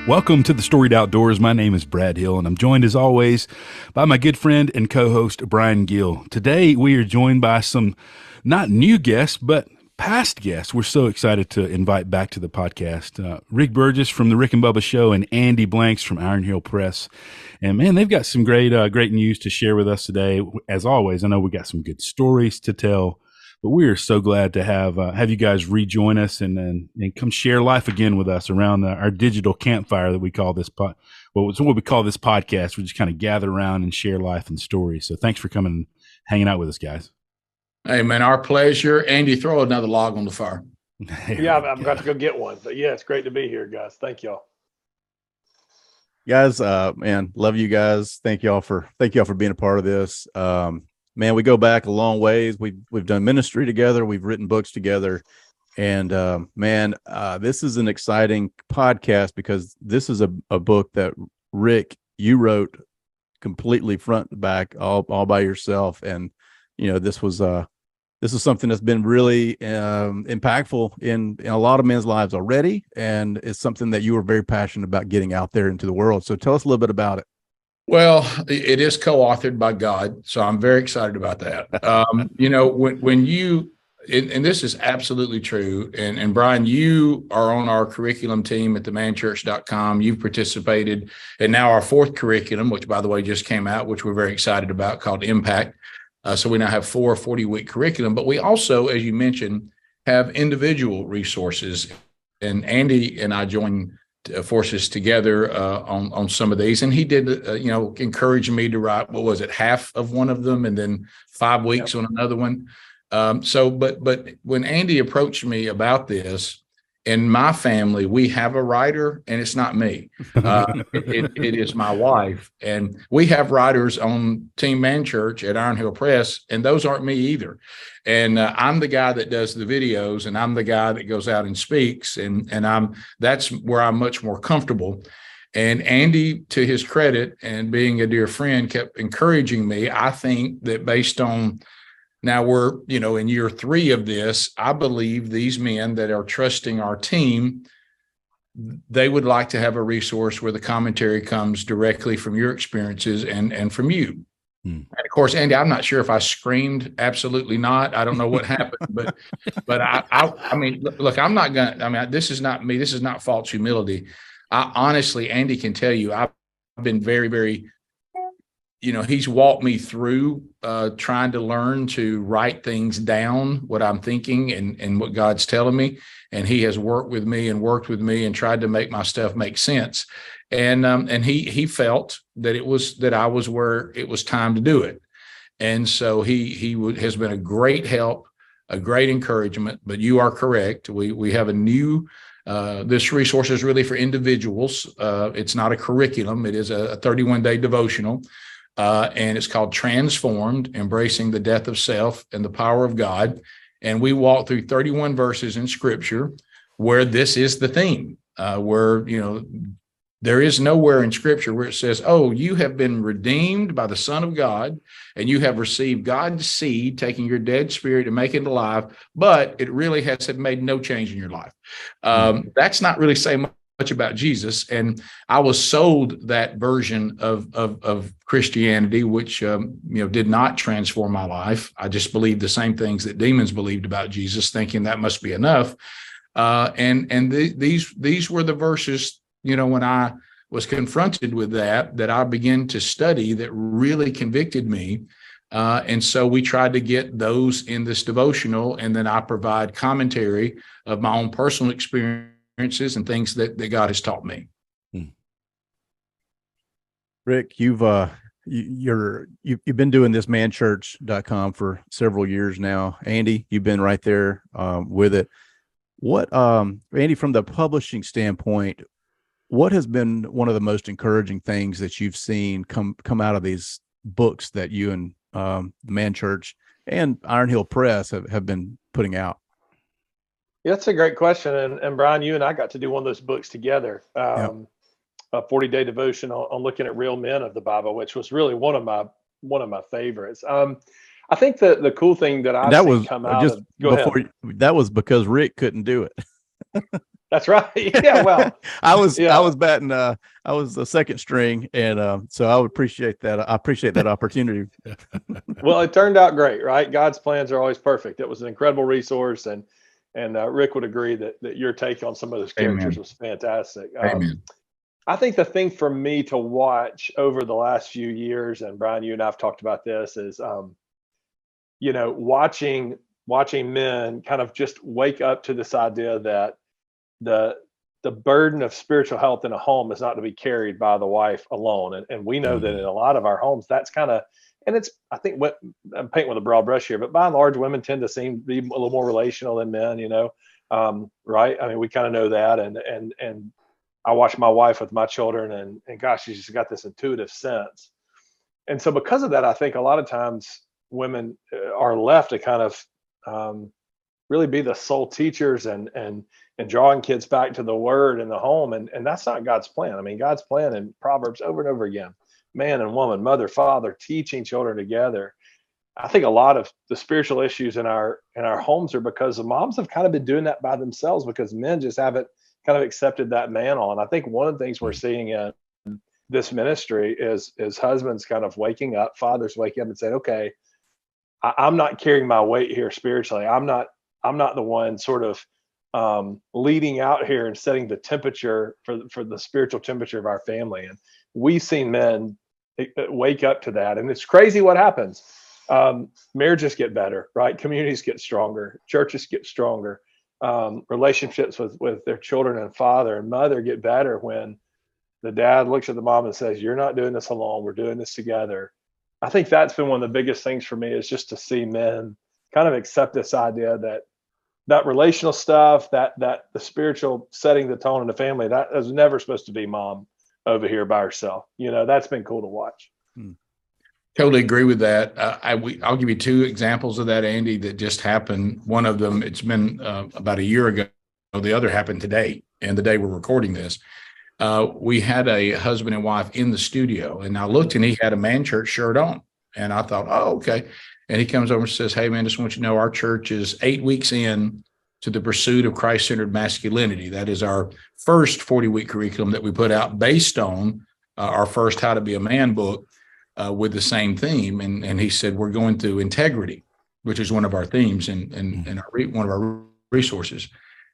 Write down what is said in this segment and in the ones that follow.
Welcome to the Storied Outdoors. My name is Brad Hill, and I'm joined as always by my good friend and co-host Brian Gill. Today, we are joined by some not new guests, but past guests. We're so excited to invite back to the podcast Rick Burgess from the Rick and Bubba Show and Andy Blanks from Iron Hill Press. And man, they've got some great news to share with us today. As always, I know we got some good stories to tell. But we are so glad to have you guys rejoin us and come share life again with us around our digital campfire that we call this what we call this podcast. We just kind of gather around and share life and stories. So thanks for coming and hanging out with us, guys. Hey man, our pleasure. Andy, throw another log on the fire. Yeah, I'm about to go get one. But yeah, it's great to be here, guys. Thank y'all. Guys, man, love you guys. Thank y'all for being a part of this. Man, we go back a long ways. We've done ministry together. We've written books together. And this is an exciting podcast because this is a book that Rick, you wrote completely front to back, all by yourself. And, you know, this is something that's been really impactful in a lot of men's lives already. And it's something that you were very passionate about getting out there into the world. So tell us a little bit about it. Well, it is co-authored by God, so I'm very excited about that. You know, when you, and this is absolutely true, and Brian, you are on our curriculum team at themanchurch.com. You've participated in now our fourth curriculum, which, by the way, just came out, which we're very excited about, called Impact. So we now have 4 40-week curriculum, but we also, as you mentioned, have individual resources. And Andy and I joined forces together on some of these, and he did encourage me to write, what was it, half of one of them and then 5 weeks on another one. But when Andy approached me about this, in my family we have a writer, and it's not me. It is my wife, and we have writers on Team Man Church at Iron Hill Press, and those aren't me either. And I'm the guy that does the videos, and I'm the guy that goes out and speaks, and that's where I'm much more comfortable. And Andy, to his credit, and being a dear friend, kept encouraging me. I think that based on, now we're, in year 3 of this, I believe these men that are trusting our team, they would like to have a resource where the commentary comes directly from your experiences and from you. And of course, Andy, I'm not sure if I screamed. Absolutely not. I don't know what happened, but I mean, look, I'm not going to, I mean, this is not me. This is not false humility. Honestly, Andy can tell you, I've been very, very, he's walked me through trying to learn to write things down, what I'm thinking and what God's telling me. And he has worked with me and tried to make my stuff make sense. And he felt that I was where it was time to do it. And so he has been a great help, a great encouragement. But you are correct. We have a new, this resource is really for individuals. It's not a curriculum. It is a 31-day devotional. And it's called Transformed, Embracing the Death of Self and the Power of God. And we walk through 31 verses in Scripture where this is the theme, where, there is nowhere in Scripture where it says, oh, you have been redeemed by the Son of God, and you have received God's seed, taking your dead spirit and making it alive, but it really has made no change in your life. That's not really saying much about Jesus. And I was sold that version of Christianity, which did not transform my life. I just believed the same things that demons believed about Jesus, thinking that must be enough. These were the verses, when I was confronted with that I began to study, that really convicted me. And so we tried to get those in this devotional, and then I provide commentary of my own personal experiences and things that God has taught me. Rick, you've been doing this manchurch.com for several years now. Andy, you've been right there with it. What, Andy, from the publishing standpoint, what has been one of the most encouraging things that you've seen come out of these books that you and the Man Church and Iron Hill Press have been putting out? Yeah, that's a great question. And Brian, you and I got to do one of those books together, Yep. A 40-day devotion on looking at real men of the Bible, which was really one of my favorites. I think the cool thing that I've That seen was come out just of go before ahead. that was because Rick couldn't do it. That's right. Yeah. Well, I was yeah. batting I was the second string, and so I would appreciate that. I appreciate that opportunity. Well, it turned out great, right? God's plans are always perfect. It was an incredible resource, and Rick would agree that your take on some of those characters Amen. was fantastic. Amen. I think the thing for me to watch over the last few years, and Brian, you and I have talked about this, is watching men kind of just wake up to this idea that the the burden of spiritual health in a home is not to be carried by the wife alone. And we know that in a lot of our homes, that's kind of, and it's, I think what I'm painting with a broad brush here, but by and large, women tend to seem to be a little more relational than men, right? I mean, we kind of know that. And I watch my wife with my children and gosh, she's just got this intuitive sense. And so because of that, I think a lot of times women are left to kind of really be the sole teachers and drawing kids back to the word in the home. And that's not God's plan. I mean, God's plan in Proverbs over and over again, man and woman, mother, father, teaching children together. I think a lot of the spiritual issues in our homes are because the moms have kind of been doing that by themselves because men just haven't kind of accepted that mantle. And I think one of the things we're seeing in this ministry is husbands kind of waking up, fathers waking up and saying, okay, I'm not carrying my weight here spiritually. I'm not the one sort of leading out here and setting the temperature for the spiritual temperature of our family. And we've seen men wake up to that. And it's crazy what happens. Marriages get better, right? Communities get stronger, churches get stronger, relationships with their children and father and mother get better when the dad looks at the mom and says, you're not doing this alone. We're doing this together. I think that's been one of the biggest things for me is just to see men kind of accept this idea that relational stuff, that the spiritual setting the tone in the family, that is never supposed to be mom over here by herself. That's been cool to watch. Totally agree with that. I'll give you two examples of that, Andy, that just happened. One of them, it's been about a year ago. The other happened today, and the day we're recording this. We had a husband and wife in the studio, and I looked and he had a Man Church shirt on. And I thought, oh, okay. And he comes over and says, hey, man, just want you to know our church is 8 weeks in to the pursuit of Christ-centered masculinity. That is our first 40-week curriculum that we put out based on our first How to Be a Man book with the same theme. And he said, we're going through integrity, which is one of our themes and one of our resources.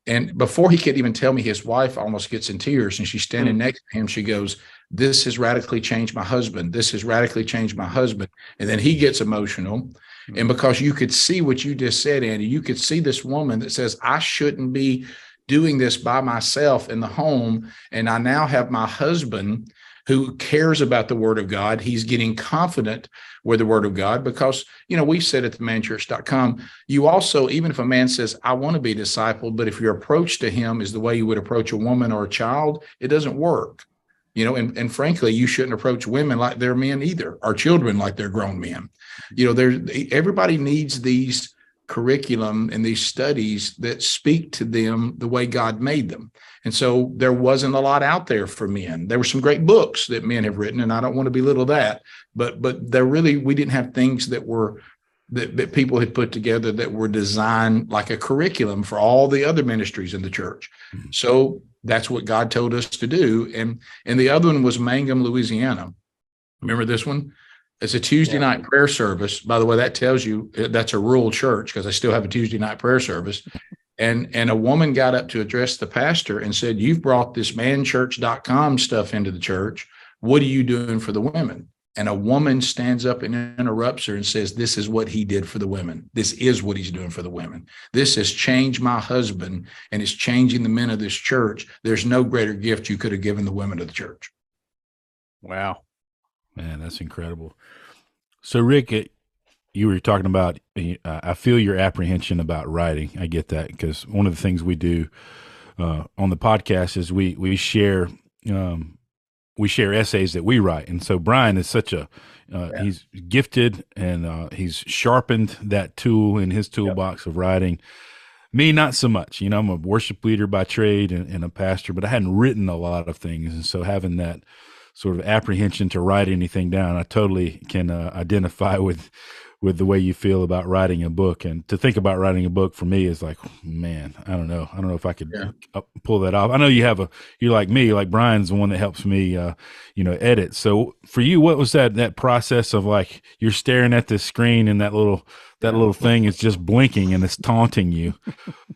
And before he could even tell me, his wife almost gets in tears and she's standing next to him. She goes, this has radically changed my husband. This has radically changed my husband. And then he gets emotional. And because you could see what you just said, Andy, you could see this woman that says, I shouldn't be doing this by myself in the home. And I now have my husband who cares about the word of God. He's getting confident with the word of God because, we've said at themanchurch.com, you also, even if a man says, I want to be discipled, but if your approach to him is the way you would approach a woman or a child, it doesn't work. And frankly, you shouldn't approach women like they're men either, or children like they're grown men. Everybody needs these curriculum and these studies that speak to them the way God made them. And so there wasn't a lot out there for men. There were some great books that men have written, and I don't want to belittle that, but we didn't have things that people had put together that were designed like a curriculum for all the other ministries in the church. So that's what God told us to do. And the other one was Mangum, Louisiana. Remember this one? It's a Tuesday night prayer service. By the way, that tells you that's a rural church because I still have a Tuesday night prayer service. And a woman got up to address the pastor and said, you've brought this manchurch.com stuff into the church. What are you doing for the women? And a woman stands up and interrupts her and says, this is what he did for the women. This is what he's doing for the women. This has changed my husband and it's changing the men of this church. There's no greater gift you could have given the women of the church. Wow. Man, that's incredible. So, Rick, you were talking about, I feel your apprehension about writing. I get that because one of the things we do on the podcast is we share we share essays that we write. And so Brian is such a, he's gifted and he's sharpened that tool in his toolbox of writing. Me, not so much. You know, I'm a worship leader by trade and a pastor, but I hadn't written a lot of things. And so having that sort of apprehension to write anything down, I totally can identify with the way you feel about writing a book. And to think about writing a book for me is like, man, I don't know if I could pull that off. I know you're like me, like Brian's the one that helps me, edit. So for you, what was that process of, like, you're staring at this screen and that little thing is just blinking and it's taunting you.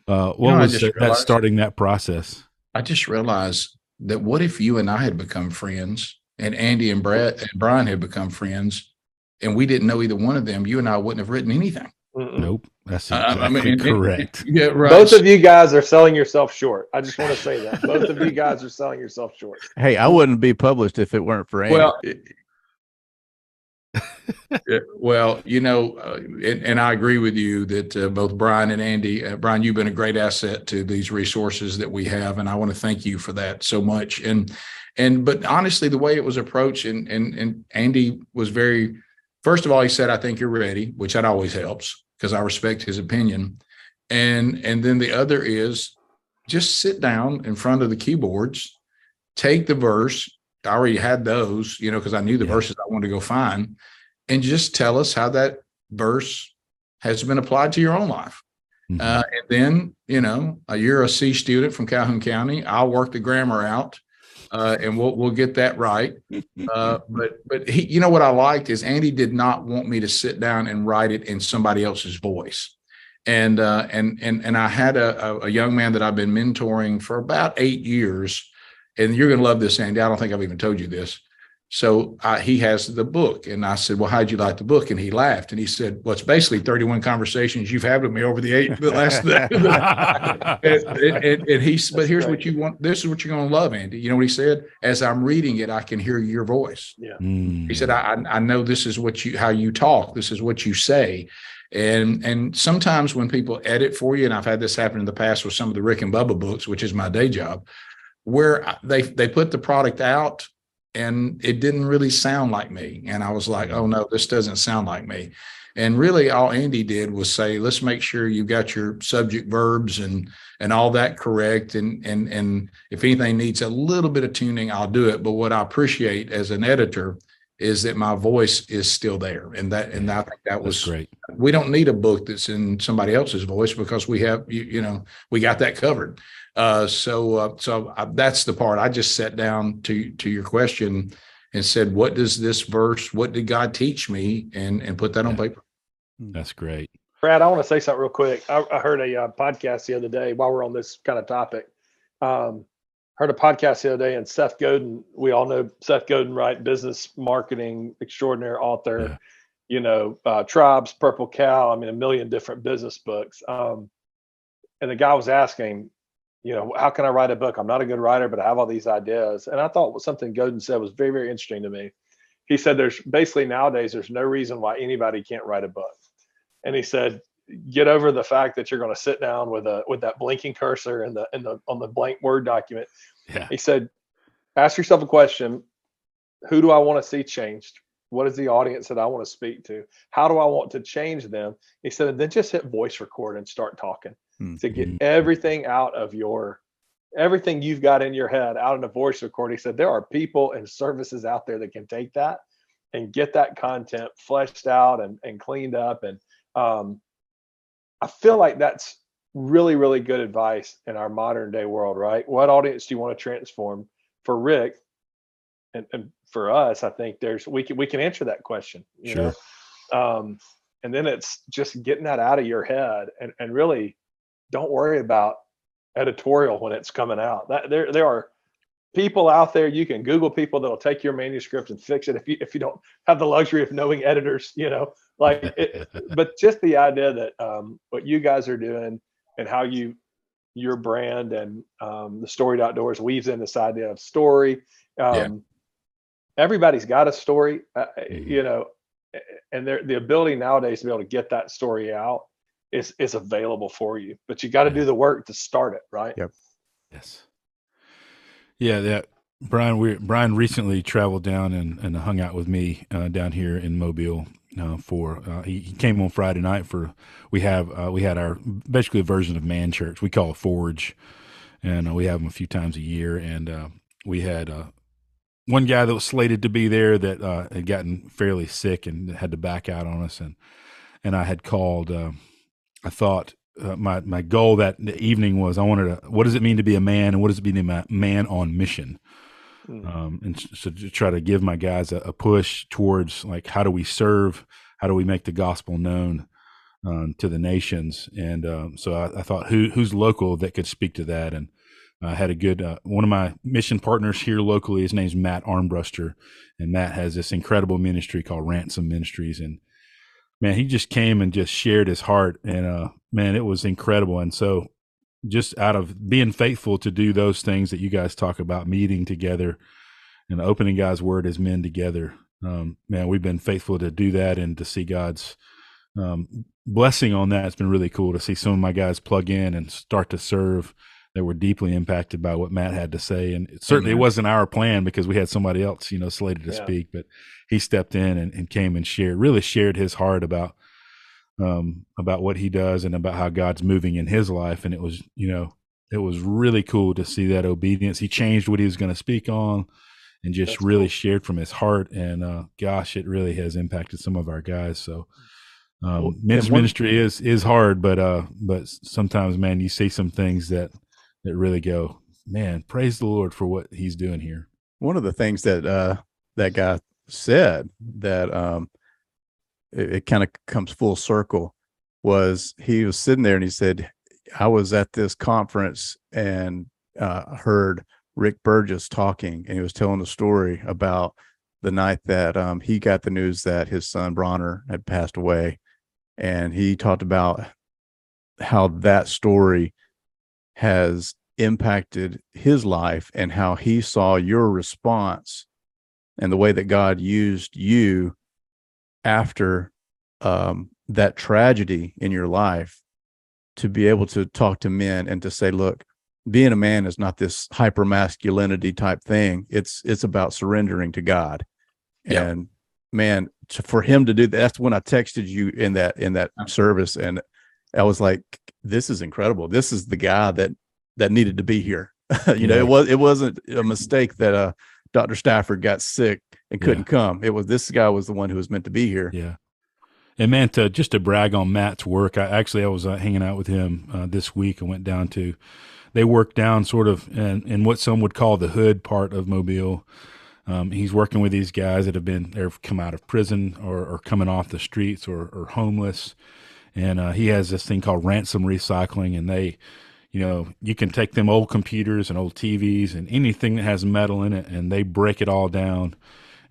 What was that starting that process? I just realized that what if you and I had become friends, and Andy and Brett and Brian had become friends, and we didn't know either one of them? You and I wouldn't have written anything. Nope. That's exactly correct. Yeah, right. Both of you guys are selling yourself short. I just want to say that. Both of you guys are selling yourself short. Hey, I wouldn't be published if it weren't for Andy. Well, and I agree with you that both Brian and Andy, Brian, you've been a great asset to these resources that we have, and I want to thank you for that so much. But honestly, the way it was approached, and Andy was first of all, he said, "I think you're ready," which that always helps because I respect his opinion. And then the other is just sit down in front of the keyboards, take the verse. I already had those, because I knew the verses I wanted to go find, and just tell us how that verse has been applied to your own life. Mm-hmm. And then, you're a C student from Calhoun County. I'll work the grammar out, and we'll get that right. But he, what I liked is Andy did not want me to sit down and write it in somebody else's voice. And I had a young man that I've been mentoring for about 8 years. And you're going to love this, Andy. I don't think I've even told you this. So he has the book. And I said, "Well, how'd you like the book?" And he laughed. And he said, "Well, it's basically 31 conversations you've had with me over the last day." But here's what you want. This is what you're going to love, Andy. You know what he said? "As I'm reading it, I can hear your voice." Yeah. He said, I know this is how you talk. This is what you say. And sometimes when people edit for you, and I've had this happen in the past with some of the Rick and Bubba books, which is my day job, where they put the product out and it didn't really sound like me. And I was like, "Oh no, this doesn't sound like me." And really all Andy did was say, "Let's make sure you got your subject verbs and all that correct. And if anything needs a little bit of tuning, I'll do it. But what I appreciate as an editor is that my voice is still there." And I think that was great. We don't need a book that's in somebody else's voice because we have, we got that covered. So that's the part. I just sat down to your question and said, what did God teach me? And put that on paper. That's great. Brad, I want to say something real quick. I heard a podcast the other day while we're on this kind of topic. Heard a podcast the other day, and Seth Godin, we all know Seth Godin, right? Business marketing extraordinary author, Tribes, Purple Cow, a million different business books. And the guy was asking, how can I write a book? I'm not a good writer, but I have all these ideas. And I thought something Godin said was very, very interesting to me. He said, nowadays, there's no reason why anybody can't write a book. And he said, get over the fact that you're going to sit down with that blinking cursor on the blank Word document. Yeah. He said, ask yourself a question. Who do I want to see changed? What is the audience that I want to speak to? How do I want to change them? He said, and then just hit voice record and start talking. To get everything everything you've got in your head out in a voice record. He said, there are people and services out there that can take that and get that content fleshed out and cleaned up. And I feel like that's really, really good advice in our modern day world, right? What audience do you want to transform? For Rick and for us, I think we can answer that question. Sure. And then it's just getting that out of your head and really don't worry about editorial when it's coming out. That there are people out there. You can Google people that'll take your manuscript and fix it if you don't have the luxury of knowing editors, but just the idea that what you guys are doing and how your brand and the Storied Outdoors weaves in this idea of story. Everybody's got a story, and the ability nowadays to be able to get that story out is available for you, but you got to do the work to start it, right? Yep. Yes. Yeah. Brian recently traveled down and hung out with me down here in Mobile. He came on Friday night for we had our basically a version of Man Church we call a Forge, and we have them a few times a year. And we had one guy that was slated to be there that had gotten fairly sick and had to back out on us, and I had called. I thought my goal that evening was I wanted to. What does it mean to be a man, and what does it mean to be a man on mission? And so to try to give my guys a push towards like how do we serve, how do we make the gospel known to the nations, and so I thought who's local that could speak to that, and I had a good one of my mission partners here locally. His name's Matt Armbruster, and Matt has this incredible ministry called Ransom Ministries, and man, he just came and just shared his heart, and man, it was incredible. And so just out of being faithful to do those things that you guys talk about, meeting together and opening God's word as men together, man, we've been faithful to do that and to see God's blessing on that. It's been really cool to see some of my guys plug in and start to serve that were deeply impacted by what Matt had to say. And it wasn't our plan because we had somebody else, slated to speak, but he stepped in and came and shared his heart about what he does and about how God's moving in his life. And it was really cool to see that obedience. He changed what he was going to speak on and just really shared from his heart. And gosh, it really has impacted some of our guys. So men's ministry is hard, but sometimes, man, you see some things that really go, man, praise the Lord for what he's doing here. One of the things that that guy said that it kind of comes full circle was he was sitting there and he said, I was at this conference and heard Rick Burgess talking, and he was telling the story about the night that he got the news that his son Bronner had passed away. And he talked about how that story has impacted his life and how he saw your response and the way that God used you after that tragedy in your life to be able to talk to men and to say, look, being a man is not this hyper masculinity type thing. It's about surrendering to God. Yep. And man, for him to do that, that's when I texted you in that service, and I was like, this is incredible. This is the guy that needed to be here. It wasn't a mistake that Dr. Stafford got sick and couldn't come. This guy was the one who was meant to be here. Yeah. And man, just to brag on Matt's work, I was hanging out with him this week. I went down they work down sort of in what some would call the hood part of Mobile. He's working with these guys that have come out of prison or coming off the streets or homeless. And he has this thing called ransom recycling, and they, you can take them old computers and old TVs and anything that has metal in it, and they break it all down,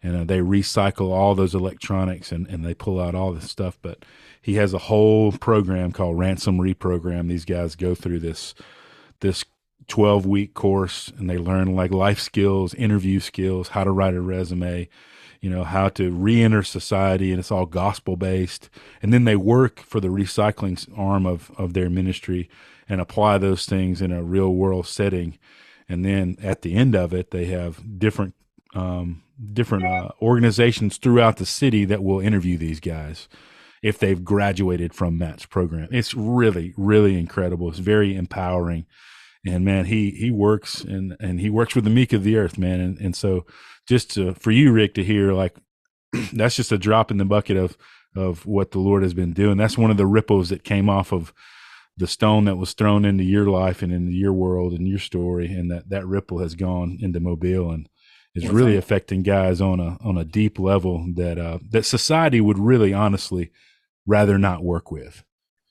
and they recycle all those electronics, and they pull out all this stuff. But he has a whole program called Ransom Reprogram. These guys go through this 12-week course, and they learn like life skills, interview skills, how to write a resume, how to re-enter society, and it's all gospel based. And then they work for the recycling arm of their ministry and apply those things in a real world setting. And then at the end of it, they have different organizations throughout the city that will interview these guys if they've graduated from Matt's program. It's really, really incredible. It's very empowering. And man, he works and he works with the meek of the earth, man. And so just for you, Rick, to hear like, that's just a drop in the bucket of what the Lord has been doing. That's one of the ripples that came off of the stone that was thrown into your life and into your world and your story. And that ripple has gone into Mobile and is really affecting guys on a deep level that society would really honestly rather not work with.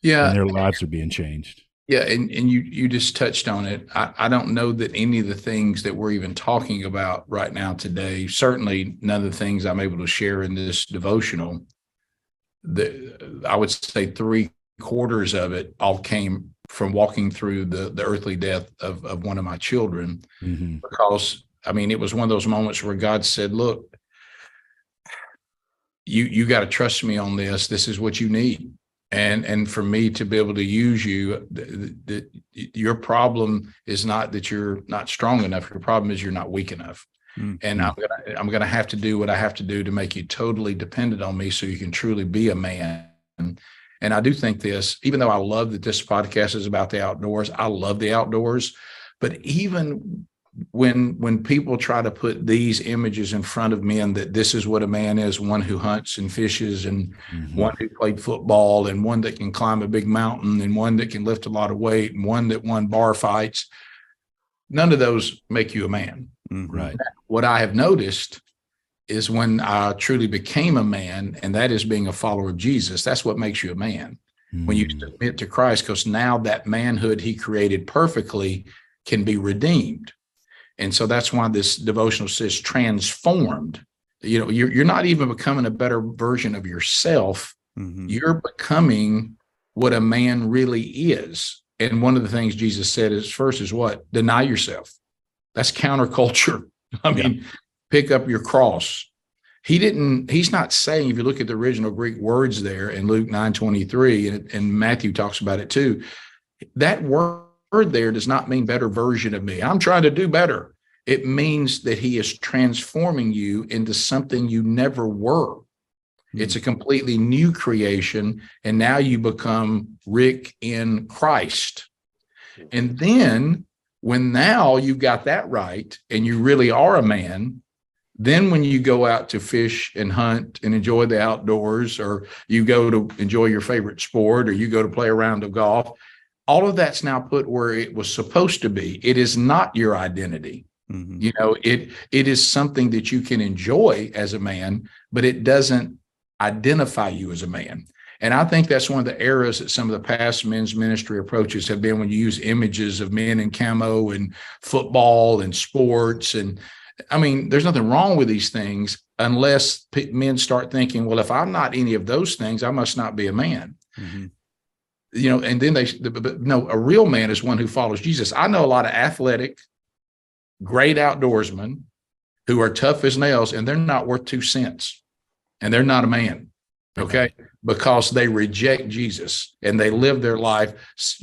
Yeah. And their lives are being changed. Yeah. And you just touched on it. I don't know that any of the things that we're even talking about right now today, certainly none of the things I'm able to share in this devotional, I would say 3/4 of it all came from walking through the earthly death of one of my children. Mm-hmm. Because it was one of those moments where God said, look, you got to trust me on this. This is what you need. And for me to be able to use you, your problem is not that you're not strong enough. Your problem is you're not weak enough. Mm-hmm. And I'm gonna have to do what I have to do to make you totally dependent on me, so you can truly be a man. And I do think this, even though I love that this podcast is about the outdoors, I love the outdoors. But even when people try to put these images in front of men, that this is what a man is, one who hunts and fishes, and one who played football, and one that can climb a big mountain, and one that can lift a lot of weight, and one that won bar fights, none of those make you a man. Right. What I have noticed is when I truly became a man, and that is being a follower of Jesus, that's what makes you a man. When you submit to Christ, because now that manhood he created perfectly can be redeemed. And so that's why this devotional says transformed. You know, you're not even becoming a better version of yourself. You're becoming what a man really is. And one of the things Jesus said is first is what? Deny yourself. That's counterculture. I mean, pick up your cross. He's not saying, if you look at the original Greek words there in Luke 9:23, and Matthew talks about it too, that word there does not mean better version of me. I'm trying to do better. It means that he is transforming you into something you never were. It's a completely new creation. And now you become Rick in Christ. And then when now you've got that right, and you really are a man, then when you go out to fish and hunt and enjoy the outdoors, or you go to enjoy your favorite sport, or you go to play a round of golf, all of that's now put where it was supposed to be. It is not your identity. You know, it is something that you can enjoy as a man, but it doesn't identify you as a man. And I think that's one of the errors that some of the past men's ministry approaches have been, when you use images of men in camo and football and sports. And I mean, there's nothing wrong with these things unless men start thinking, well, if I'm not any of those things, I must not be a man. You know, and then no, a real man is one who follows Jesus. I know a lot of athletic, great outdoorsmen who are tough as nails, and they're not worth 2 cents, and they're not a man. Okay. Because they reject Jesus, and they live their life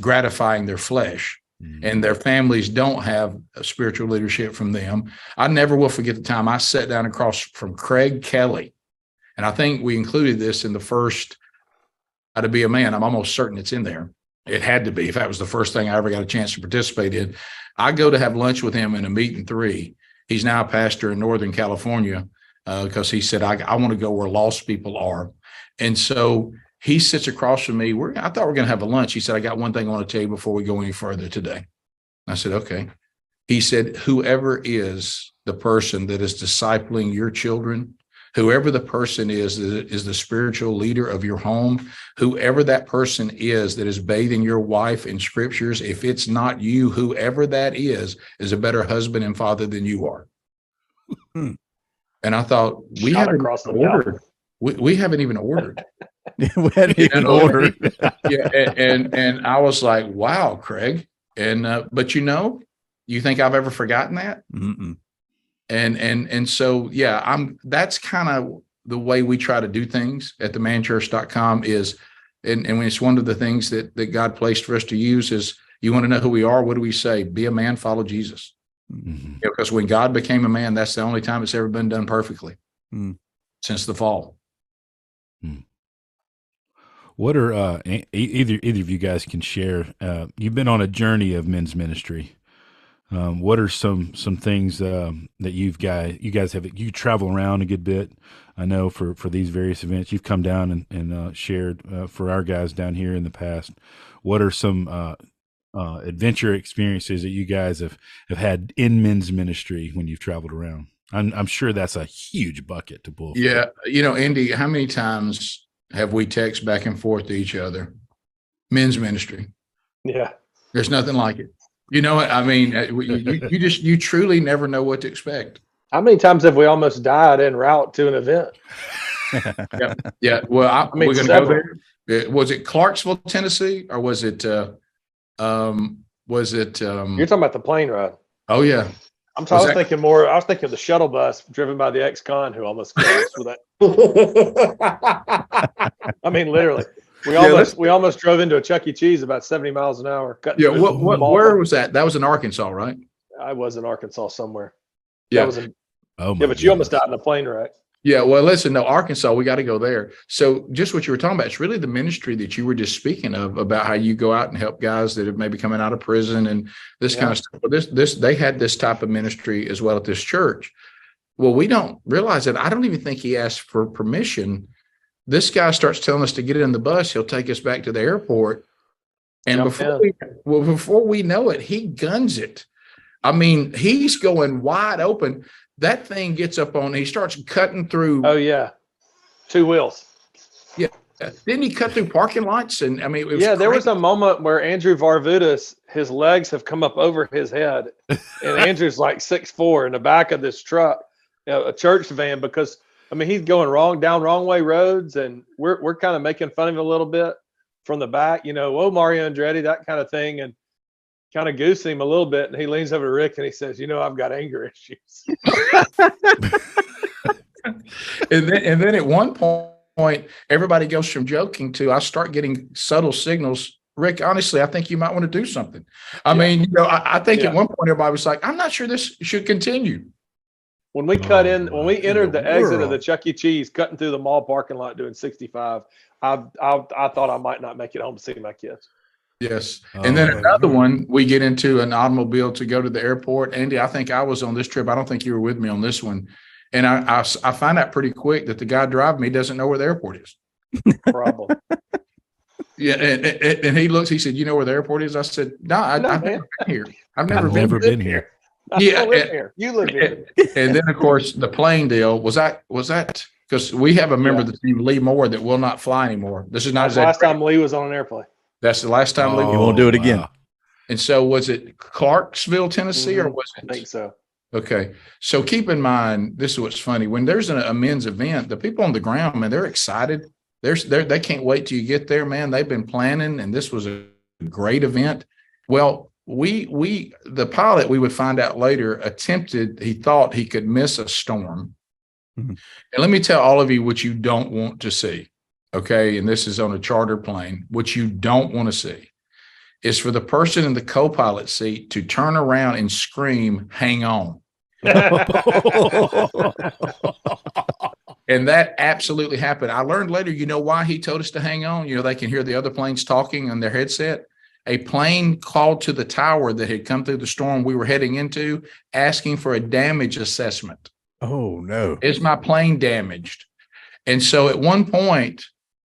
gratifying their flesh, and their families don't have a spiritual leadership from them. I never will forget the time I sat down across from Craig Kelly. And I think we included this in the first How to Be a Man. I'm almost certain it's in there. It had to be, if that was the first thing I ever got a chance to participate in. I go to have lunch with him in a meeting 3. He's now a pastor in Northern California, because he said, I want to go where lost people are. And so he sits across from me. I thought we were going to have a lunch. He said, I got one thing I want to tell you before we go any further today. I said, okay. He said, whoever is the person that is discipling your children, whoever the person is that is the spiritual leader of your home, whoever that person is that is bathing your wife in scriptures, if it's not you, whoever that is a better husband and father than you are. And I thought, we haven't ordered. We haven't even ordered. We hadn't even ordered. And I was like, wow, Craig. And but you think I've ever forgotten that? And so, that's kind of the way we try to do things at themanchurch.com is, and when it's one of the things that God placed for us to use is, you want to know who we are? What do we say? Be a man, follow Jesus. Because when God became a man, that's the only time it's ever been done perfectly since the fall. What are either of you guys can share? You've been on a journey of men's ministry. What are some things that you guys have? You travel around a good bit. I know for these various events, you've come down and shared for our guys down here in the past. What are some adventure experiences that you guys have had in men's ministry when you've traveled around? I'm sure that's a huge bucket to pull. Yeah. Andy, how many times have we text back and forth to each other? Men's ministry. Yeah. There's nothing like it. You know what? I mean, you truly never know what to expect. How many times have we almost died en route to an event? Yeah. Well, we're going to go there. Was it Clarksville, Tennessee, or was it? You're talking about the plane ride. Oh yeah. I was thinking of the shuttle bus driven by the ex-con who almost killed us with that. I mean, literally. We almost drove into a Chuck E. Cheese about 70 miles an hour. Yeah. Where was that? That was in Arkansas, right? I was in Arkansas somewhere. Yeah. That was in, Oh, my yeah, but you almost goodness. died in a plane wreck. Yeah. Well, listen, no, Arkansas, we got to go there. So just what you were talking about, it's really the ministry that you were just speaking of, about how you go out and help guys that have maybe coming out of prison and this kind of stuff. Well, they had this type of ministry as well at this church. Well, we don't realize that. I don't even think he asked for permission. This guy starts telling us to get in the bus. He'll take us back to the airport. And before we know it, he guns it. I mean, he's going wide open. That thing gets up on, he starts cutting through. Oh, yeah. 2 wheels. Yeah. Didn't he cut through parking lots? And I mean, it was there was a moment where Andrew Varvutis, his legs have come up over his head. And Andrew's like 6'4" in the back of this truck, a church van, because I mean, he's going down wrong way roads, and we're kind of making fun of him a little bit from the back, whoa, Mario Andretti, that kind of thing, and kind of goosing him a little bit. And he leans over to Rick and he says, I've got anger issues. and then at one point, everybody goes from joking to I start getting subtle signals. Rick, honestly, I think you might want to do something. I mean, I think at one point everybody was like, I'm not sure this should continue. When we entered the exit of the Chuck E. Cheese, cutting through the mall parking lot doing 65, I thought I might not make it home to see my kids. Yes. And then another one, we get into an automobile to go to the airport. Andy, I think I was on this trip. I don't think you were with me on this one. And I find out pretty quick that the guy driving me doesn't know where the airport is. Problem. Yeah. And he looks, he said, you know where the airport is? I said, no, I've never been here. I've never been here. Yeah, you live here. And then, of course, the plane deal was that because we have a member of the team, Lee Moore, that will not fly anymore. This is not the last time Lee was on an airplane. That's the last time Lee. You won't do it again. Wow. And so, was it Clarksville, Tennessee, or was it? I think so. Okay, so keep in mind, this is what's funny. When there's a men's event, the people on the ground, man, they're excited. They can't wait till you get there, man. They've been planning, and this was a great event. Well, the pilot, we would find out later, he thought he could miss a storm. Mm-hmm. And let me tell all of you what you don't want to see. Okay. And this is on a charter plane. What you don't want to see is for the person in the co-pilot seat to turn around and scream, hang on. And that absolutely happened. I learned later, why he told us to hang on? They can hear the other planes talking on their headset. A plane called to the tower that had come through the storm we were heading into, asking for a damage assessment. Oh, no. Is my plane damaged? And so at one point,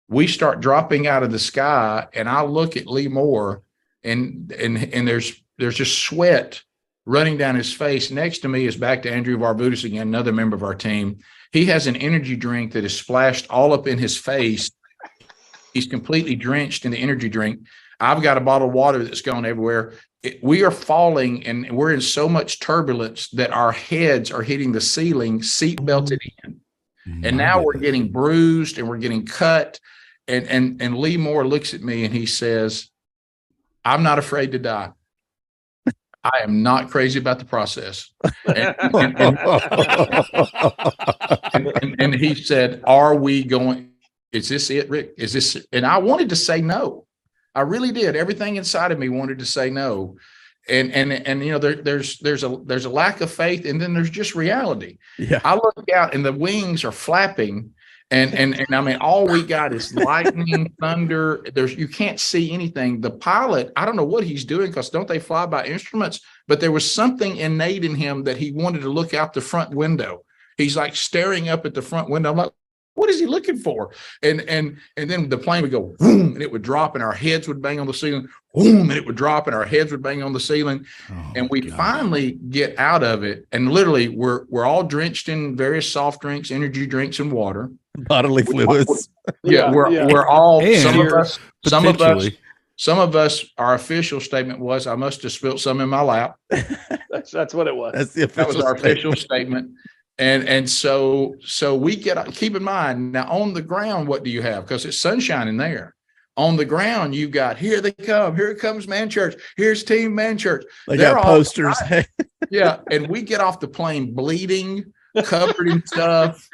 we start dropping out of the sky, and I look at Lee Moore, and there's just sweat running down his face. Next to me is back to Andrew Varvutis again, another member of our team. He has an energy drink that is splashed all up in his face. He's completely drenched in the energy drink. I've got a bottle of water that's gone everywhere. We are falling, and we're in so much turbulence that our heads are hitting the ceiling, seat belted in. And now we're getting bruised and we're getting cut. And Lee Moore looks at me and he says, I'm not afraid to die. I am not crazy about the process. And he said, are we going? Is this it, Rick? Is this? And I wanted to say no. I really did. Everything inside of me wanted to say no. And there's a lack of faith, and then there's just reality. Yeah. I look out and the wings are flapping, and I mean, all we got is lightning, thunder. You can't see anything. The pilot, I don't know what he's doing, because don't they fly by instruments? But there was something innate in him that he wanted to look out the front window. He's like staring up at the front window. I'm like, what is he looking for? And then the plane would go boom, and it would drop, and our heads would bang on the ceiling. Boom, and it would drop, and our heads would bang on the ceiling. And we finally get out of it, and literally we're all drenched in various soft drinks, energy drinks, and water, bodily fluids. We're all. Some of us. Our official statement was, "I must have spilled some in my lap." That's what it was. That was our official statement. And so we keep in mind now, on the ground, what do you have? Because it's sunshine in there. On the ground, you've got, here they come. Here it comes Man Church. Here's Team Man Church. They got posters. Yeah. And we get off the plane bleeding, covered in stuff.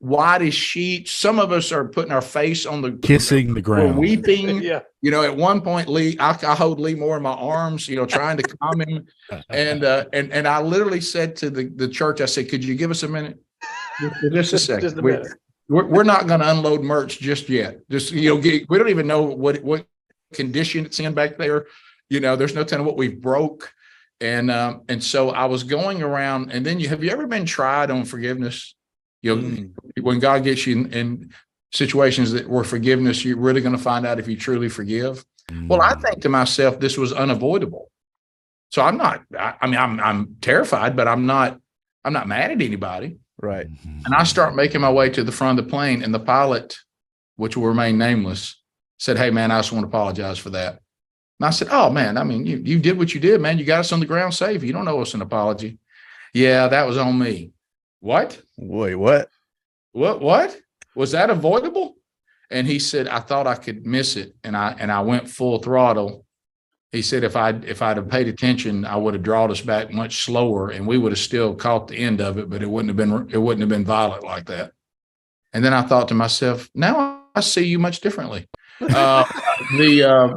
white as sheets. Some of us are putting our face on the Kissing the we're ground. weeping. Yeah. At one point, Lee, I hold Lee Moore in my arms, trying to calm him. And I literally said to the church, I said, could you give us a minute? Just a second. Just a minute. We're not going to unload merch just yet. Just, we don't even know what condition it's in back there. There's no telling what we've broke. And so I was going around, and then have you ever been tried on forgiveness? When God gets you in situations where forgiveness, you're really going to find out if you truly forgive. Well, I think to myself, this was unavoidable. So I'm terrified, but I'm not mad at anybody. Right. And I start making my way to the front of the plane, and the pilot, which will remain nameless, said, "Hey man, I just want to apologize for that." And I said, "Oh man, you did what you did, man. You got us on the ground safe. You don't owe us an apology." "Yeah, that was on me." "What? Wait, what? What? Was that avoidable?" And he said, "I thought I could miss it, and I went full throttle." He said, if I'd have paid attention, I would have drawn us back much slower, and we would have still caught the end of it, but it wouldn't have been violent like that. And then I thought to myself, now I see you much differently. And I'm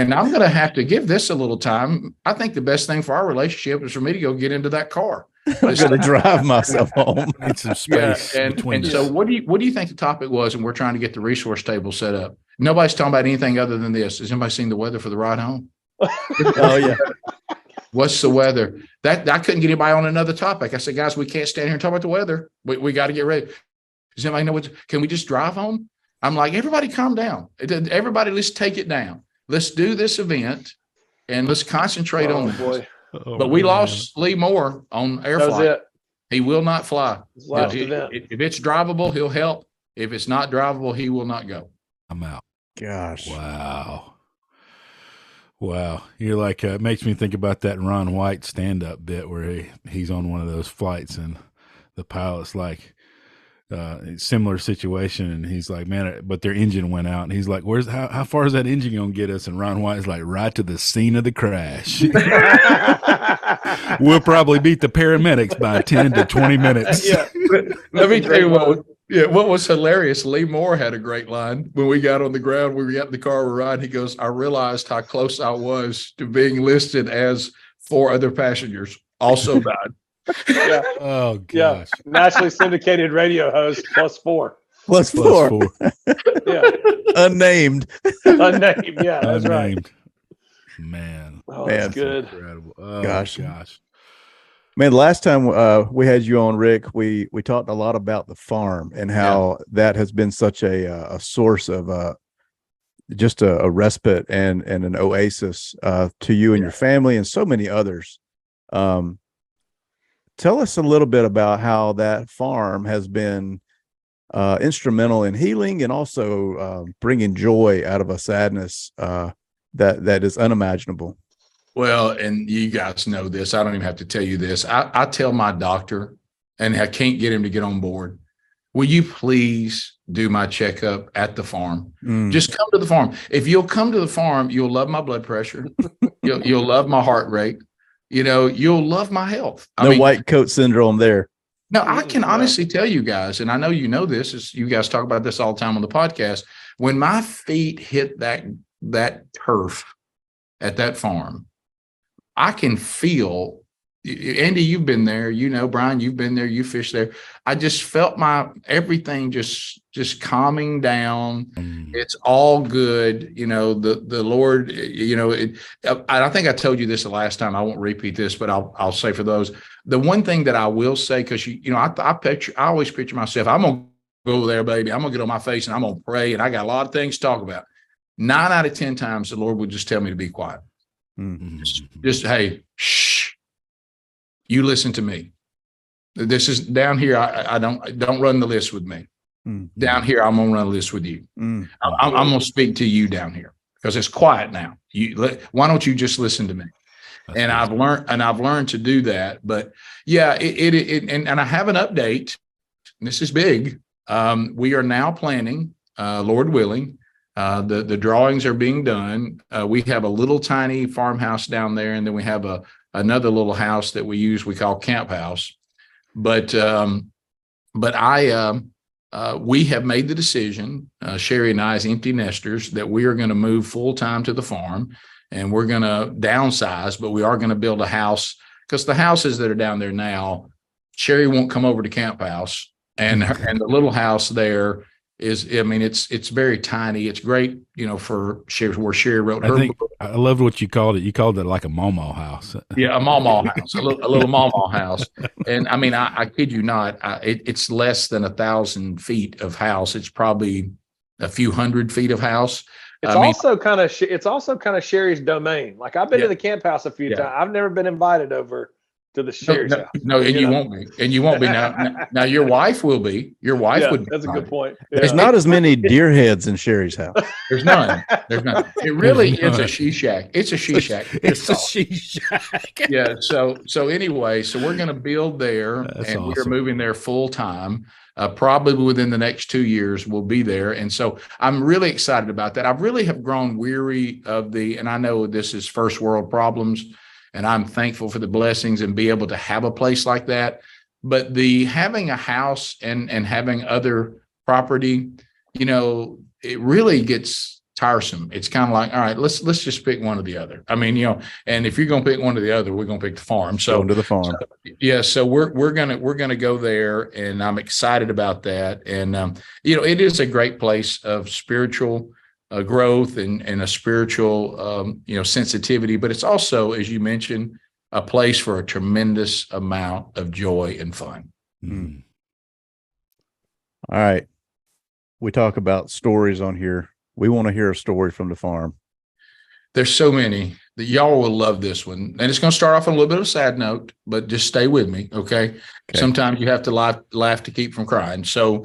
going to have to give this a little time. I think the best thing for our relationship is for me to go get into that car. I'm going to drive myself home. Need some space. And so what do you think the topic was? And we're trying to get the resource table set up. Nobody's talking about anything other than this. Has anybody seen the weather for the ride home? Oh yeah. What's the weather? That I couldn't get anybody on another topic. I said, guys, we can't stand here and talk about the weather. We got to get ready. Does anybody know can we just drive home? I'm like, everybody calm down. Everybody, let's take it down. Let's do this event and let's concentrate on this. Boy. But we lost Lee Moore on air flight. It. He will not fly. If it's drivable, he'll help. If it's not drivable, he will not go. I'm out. Gosh. Wow. You're like, it makes me think about that Ron White stand-up bit where he's on one of those flights and the pilot's like, similar situation, and he's like, man, but their engine went out, and he's like, how far is that engine gonna get us? And Ron White is like, right to the scene of the crash. We'll probably beat the paramedics by 10 to 20 minutes. Yeah. Let me tell you what was hilarious. Lee Moore had a great line when we got on the ground. We were in the car, we're riding. He goes, "I realized how close I was to being listed as 4 other passengers also died." Yeah. Oh gosh. Yeah. Nationally syndicated radio host +4. Plus four. Yeah. Unnamed. Unnamed. Yeah, that's Unnamed. right. Man. Oh, Man. that's good. Incredible. Oh, Gosh. Man, last time we had you on, Rick, we talked a lot about the farm and how that has been such a source of just a respite and an oasis to you and your family and so many others. Tell us a little bit about how that farm has been instrumental in healing and also bringing joy out of a sadness that is unimaginable. Well, and you guys know this. I don't even have to tell you this. I tell my doctor, and I can't get him to get on board, will you please do my checkup at the farm? Just come to the farm. If you'll come to the farm, you'll love my blood pressure. You'll love my heart rate. You'll love my health. No white coat syndrome there. No, I can honestly tell you guys, and I know you know this, as you guys talk about this all the time on the podcast, when my feet hit that turf at that farm, I can feel, Andy, you've been there, Brian, you've been there, you fished there. I just felt everything just calming down. It's all good. The Lord, I think I told you this the last time. I won't repeat this, but I'll say for those, the one thing that I will say, cause I always picture myself, I'm going to go there, baby. I'm going to get on my face and I'm going to pray. And I got a lot of things to talk about. 9 out of 10 times, the Lord would just tell me to be quiet. Just, hey, shh, you listen to me. This is down here. I don't run the list with me. Down here, I'm gonna run a list with you. I'm gonna speak to you down here because it's quiet now. Why don't you just listen to me? And I've learned to do that. But yeah, and I have an update. This is big. We are now planning, Lord willing. The drawings are being done. We have a little tiny farmhouse down there, and then we have another little house that we call Camp House. But but we have made the decision, Sherry and I, as empty nesters, that we are going to move full time to the farm, and we're going to downsize, but we are going to build a house, because the houses that are down there now, Sherry won't come over to Camp House, and the little house there is, I mean, it's very tiny. It's great, for Sherry, where Sherry wrote her book. I loved what you called it. You called it like a mama house. Yeah, a mama house, a little mama house. And I mean, I kid you not, it's less than 1,000 feet of house. It's probably a few hundred feet of house. It's also kind of Sherry's domain. Like, I've been to the Camp House a few times. I've never been invited over to the Sherry's house. No, and you won't be. And you won't be now. Now your wife will be. Your wife would be. That's a good point. Yeah. There's not as many deer heads in Sherry's house. There's none. It really is a she shack. It's a she shack. It's a she shack. Yeah. So anyway, we're going to build there, That's and awesome. we're moving there full time. Probably within the next 2 years, we'll be there. And so I'm really excited about that. I really have grown weary of and I know this is first world problems, and I'm thankful for the blessings and be able to have a place like that. But having a house and having other property, it really gets tiresome. It's kind of like, all right, let's just pick one or the other. I mean, and if you're going to pick one or the other, we're going to pick the farm. So going to the farm. So we're gonna go there, and I'm excited about that. And it is a great place of spiritual growth and a spiritual sensitivity, but it's also, as you mentioned, a place for a tremendous amount of joy and fun. Mm. All right. We talk about stories on here. We want to hear a story from the farm. There's so many that y'all will love this one. And it's going to start off on a little bit of a sad note, but just stay with me. Okay. Sometimes you have to laugh to keep from crying. So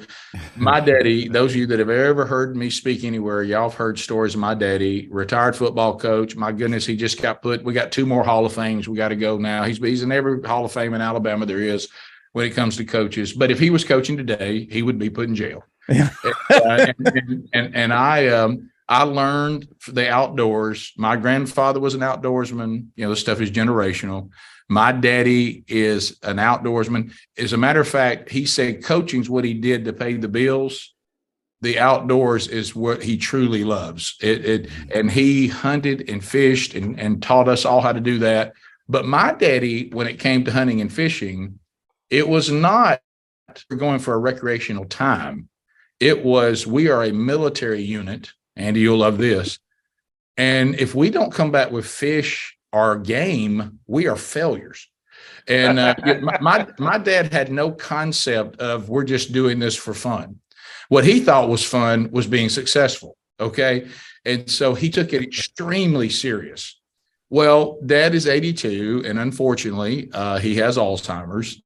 my daddy, those of you that have ever heard me speak anywhere, y'all have heard stories of my daddy, retired football coach. My goodness, he just we got 2 more Hall of Fames. We got to go now. He's in every Hall of Fame in Alabama there is when it comes to coaches. But if he was coaching today, he would be put in jail. Yeah. And I learned the outdoors. My grandfather was an outdoorsman. This stuff is generational. My daddy is an outdoorsman. As a matter of fact, he said coaching's what he did to pay the bills. The outdoors is what he truly loves. And he hunted and fished and taught us all how to do that. But my daddy, when it came to hunting and fishing, it was not going for a recreational time. It was, we are a military unit. Andy, you'll love this. And if we don't come back with fish or game, we are failures. And my dad had no concept of we're just doing this for fun. What he thought was fun was being successful. Okay. And so he took it extremely serious. Well, Dad is 82, and unfortunately, he has Alzheimer's.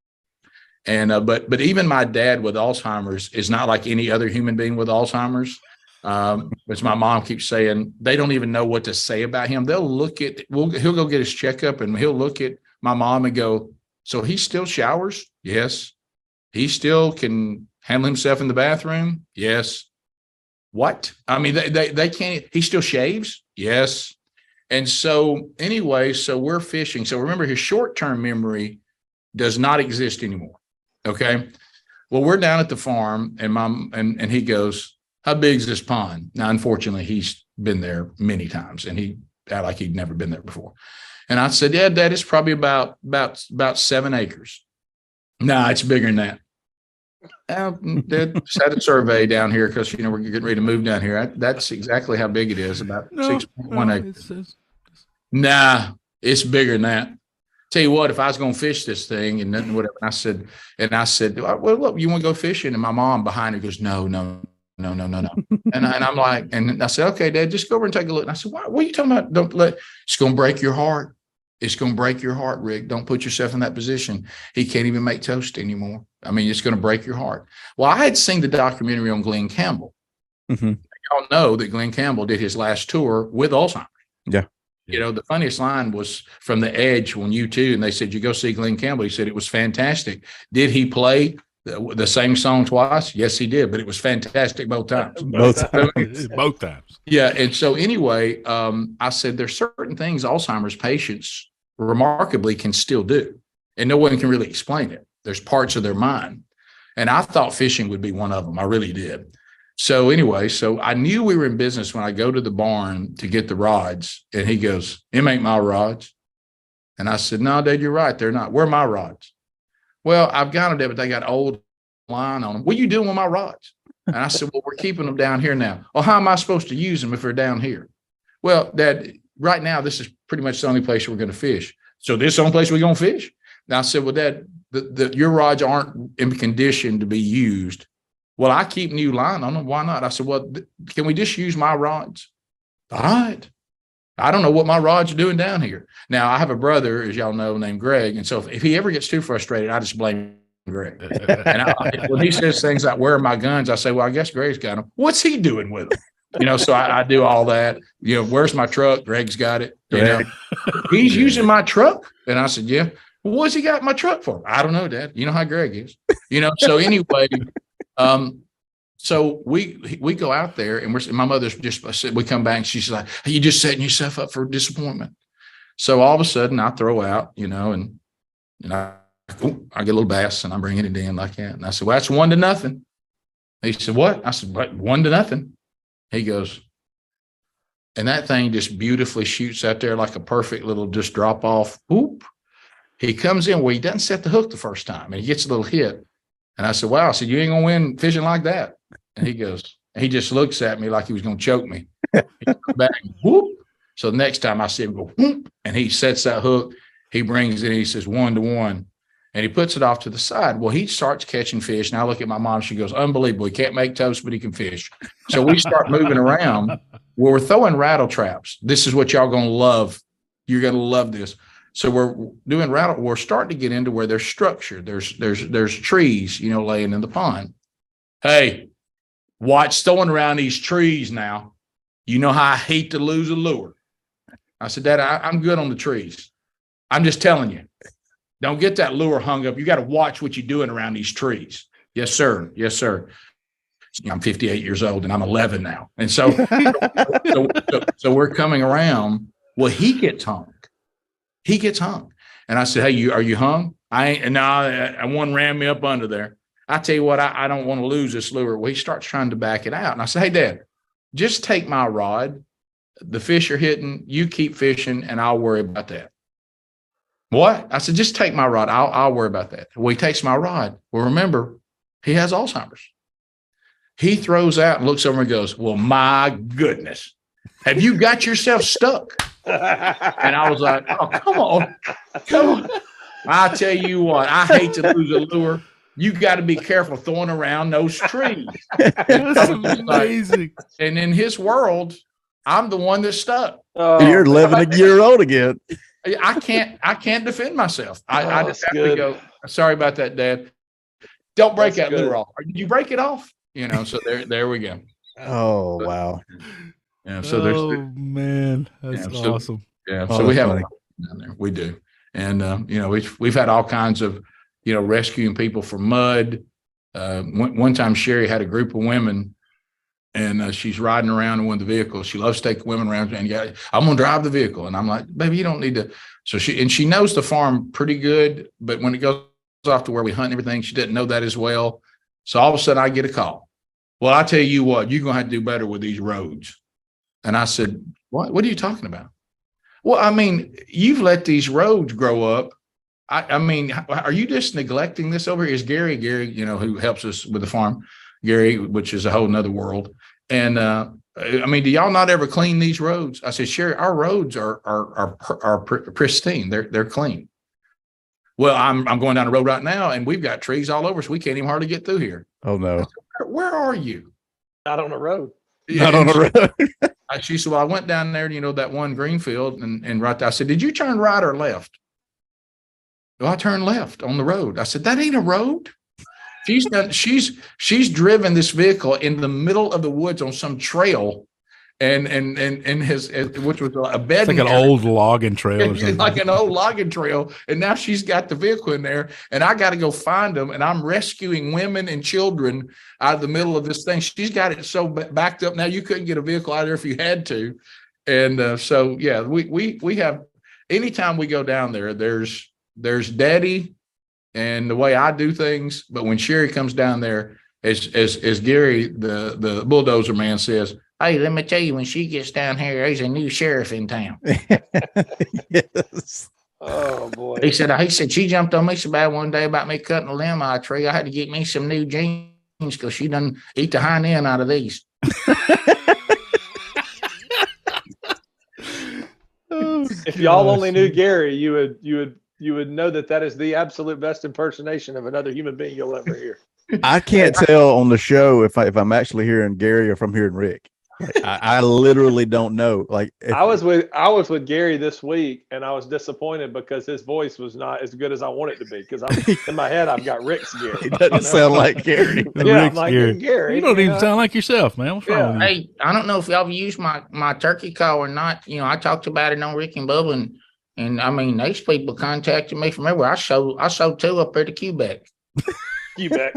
And but even my dad with Alzheimer's is not like any other human being with Alzheimer's. As my mom keeps saying, they don't even know what to say about him. They'll look at, he'll go get his checkup, and he'll look at my mom and go, so he still showers? Yes. He still can handle himself in the bathroom? Yes. What? I mean, they can't, he still shaves? Yes. And so anyway, so we're fishing. So remember, his short-term memory does not exist anymore. Okay. Well, we're down at the farm, and Mom, and he goes, how big is this pond? Now, unfortunately, he's been there many times, and he acted like he'd never been there before. And I said, yeah, Dad, it's probably about 7 acres. No, it's bigger than that. Dad, just had a survey down here because, we're getting ready to move down here. That's exactly how big it is, about 6.1 acres. Nah, it's bigger than that. Tell you what, if I was going to fish this thing and nothing, whatever, I said, well, look, you want to go fishing? And my mom behind her goes, no. And I'm like, and I said, okay, Dad, just go over and take a look. And I said, what are you talking about? It's going to break your heart. It's going to break your heart, Rick. Don't put yourself in that position. He can't even make toast anymore. I mean, it's going to break your heart. Well, I had seen the documentary on Glenn Campbell. Mm-hmm. Y'all know that Glenn Campbell did his last tour with Alzheimer's. Yeah. The funniest line was from The Edge when U2, and they said, you go see Glenn Campbell. He said, it was fantastic. Did he play the same song twice? Yes, he did, but it was fantastic both times. Both times. Yeah. And so anyway, I said, there's certain things Alzheimer's patients remarkably can still do, and no one can really explain it. There's parts of their mind. And I thought fishing would be one of them. I really did. So anyway, so I knew we were in business when I go to the barn to get the rods. And he goes, "Them ain't my rods." And I said, "No, Dad, you're right. They're not. Where are my rods?" "Well, I've got them there, but they got old line on them." "What are you doing with my rods?" And I said, "Well, we're keeping them down here now." "Well, how am I supposed to use them if they're down here?" "Well, Dad, right now, this is pretty much the only place we're going to fish." "So this is the only place we're going to fish?" And I said, "Well, Dad, your rods aren't in condition to be used." "Well, I keep new line on them. Why not?" I said, "Well, can we just use my rods?" "All right. I don't know what my rods are doing down here." Now, I have a brother, as y'all know, named Greg. And so if he ever gets too frustrated, I just blame Greg. And when he says things like, "Where are my guns?" I say, "Well, I guess Greg's got them." "What's he doing with them?" So I do all that. "Where's my truck?" "Greg's got it." "He's using my truck." And I said, "Yeah." "Well, what's he got my truck for?" "I don't know, Dad. You know how Greg is." So anyway, so we go out there, and my mother's just, we come back and she's like, "Hey, you just setting yourself up for disappointment." So all of a sudden I throw out, and I get a little bass and I'm bringing it in like that. And I said, "Well, that's 1-0. He said, "What?" I said, "What? 1-0. He goes, and that thing just beautifully shoots out there like a perfect little just drop off. Whoop. He comes in where he doesn't set the hook the first time and he gets a little hit. And I said, "Wow." I said, "You ain't gonna win fishing like that." And he goes, he just looks at me like he was gonna choke me. He comes back, whoop. So the next time I see him go, whoop, and he sets that hook, he brings it and he says 1-1. And he puts it off to the side. Well, he starts catching fish. And I look at my mom, she goes, "Unbelievable. He can't make toast, but he can fish." So we start moving around where we're throwing rattle traps. This is what y'all gonna love. You're gonna love this. So we're doing rattle. We're starting to get into where there's structure. There's trees, laying in the pond. "Hey, watch throwing around these trees now. You know how I hate to lose a lure." I said, "Dad, I'm good on the trees. I'm just telling you, don't get that lure hung up. You got to watch what you're doing around these trees." "Yes, sir. Yes, sir." I'm 58 years old and I'm 11 now. And so we're coming around. Well, he gets hung. And I said, "Hey, are you hung?" "I ain't." "No, one ran me up under there." "I tell you what, I don't want to lose this lure." Well, he starts trying to back it out. And I said, "Hey, Dad, just take my rod. The fish are hitting. You keep fishing and I'll worry about that." "What?" I said, "Just take my rod. I'll worry about that." Well, he takes my rod. Well, remember, he has Alzheimer's. He throws out and looks over and goes, "Well, my goodness, have you got yourself stuck?" And I was like, "Oh, come on. I tell you what, I hate to lose a lure. You got to be careful throwing around those trees." That's amazing. And in his world, I'm the one that's stuck. You're 11-year-old again. I can't defend myself. I just have good. to go, "Sorry about that, Dad. Don't break That's that good. lure off." "Did you break it off?" So there we go. Oh, wow. Yeah. So there's, man, that's awesome. Yeah. Oh, So we have funny. a lot down there. We do. And, we've had all kinds of, rescuing people from mud. One time Sherry had a group of women and she's riding around in one of the vehicles. She loves to take women around and "I'm going to drive the vehicle." And I'm like, "Baby, you don't need to." So she knows the farm pretty good, but when it goes off to where we hunt and everything, she didn't know that as well. So all of a sudden I get a call. "Well, I tell you what, you're going to have to do better with these roads." And I said, What are you talking about?" "Well, I mean, you've let these roads grow up. I mean, are you just neglecting this over here?" Is Gary, who helps us with the farm, Gary, which is a whole nother world. And, I mean, do y'all not ever clean these roads? I said, "Sherry, our roads are pristine. They're clean." "Well, I'm going down the road right now and we've got trees all over, so we can't even hardly get through here." Oh, no. Where are you?" Not on the road. Not on the road. She said, "Well, I went down there, that one green field and right there." I said, "Did you turn right or left?" "Well, I turned left on the road." I said, "That ain't a road." She's driven this vehicle in the middle of the woods on some trail and which was a bed. It's like an old logging trail or something. Like an old logging trail. And now she's got the vehicle in there and I got to go find them. And I'm rescuing women and children out of the middle of this thing. She's got it so backed up. Now you couldn't get a vehicle out of there if you had to. And so, yeah, we have, anytime we go down there, there's Daddy and the way I do things. But when Sherry comes down there, as Gary, the bulldozer man says, hey, let me tell you, when she gets down here, there's a new sheriff in town. Yes. Oh boy. He said she jumped on me so bad one day about me cutting a limb out of a tree. I had to get me some new jeans because she done eat the hind end out of these. If y'all only knew Gary, you would know that is the absolute best impersonation of another human being you'll ever hear. I can't tell on the show if I'm actually hearing Gary or if I'm hearing Rick. Like, I literally don't know. Like I was with Gary this week, and I was disappointed because his voice was not as good as I want it to be. Because in my head, I've got Rick's Gary. He doesn't sound like Gary. Yeah, I'm like Gary. You don't even sound like yourself, man. What's wrong with you? Hey, I don't know if y'all used my turkey call or not. You know, I talked about it on Rick and Bubba, and I mean, these people contacted me from everywhere. I sold 2 up there to Quebec. Quebec.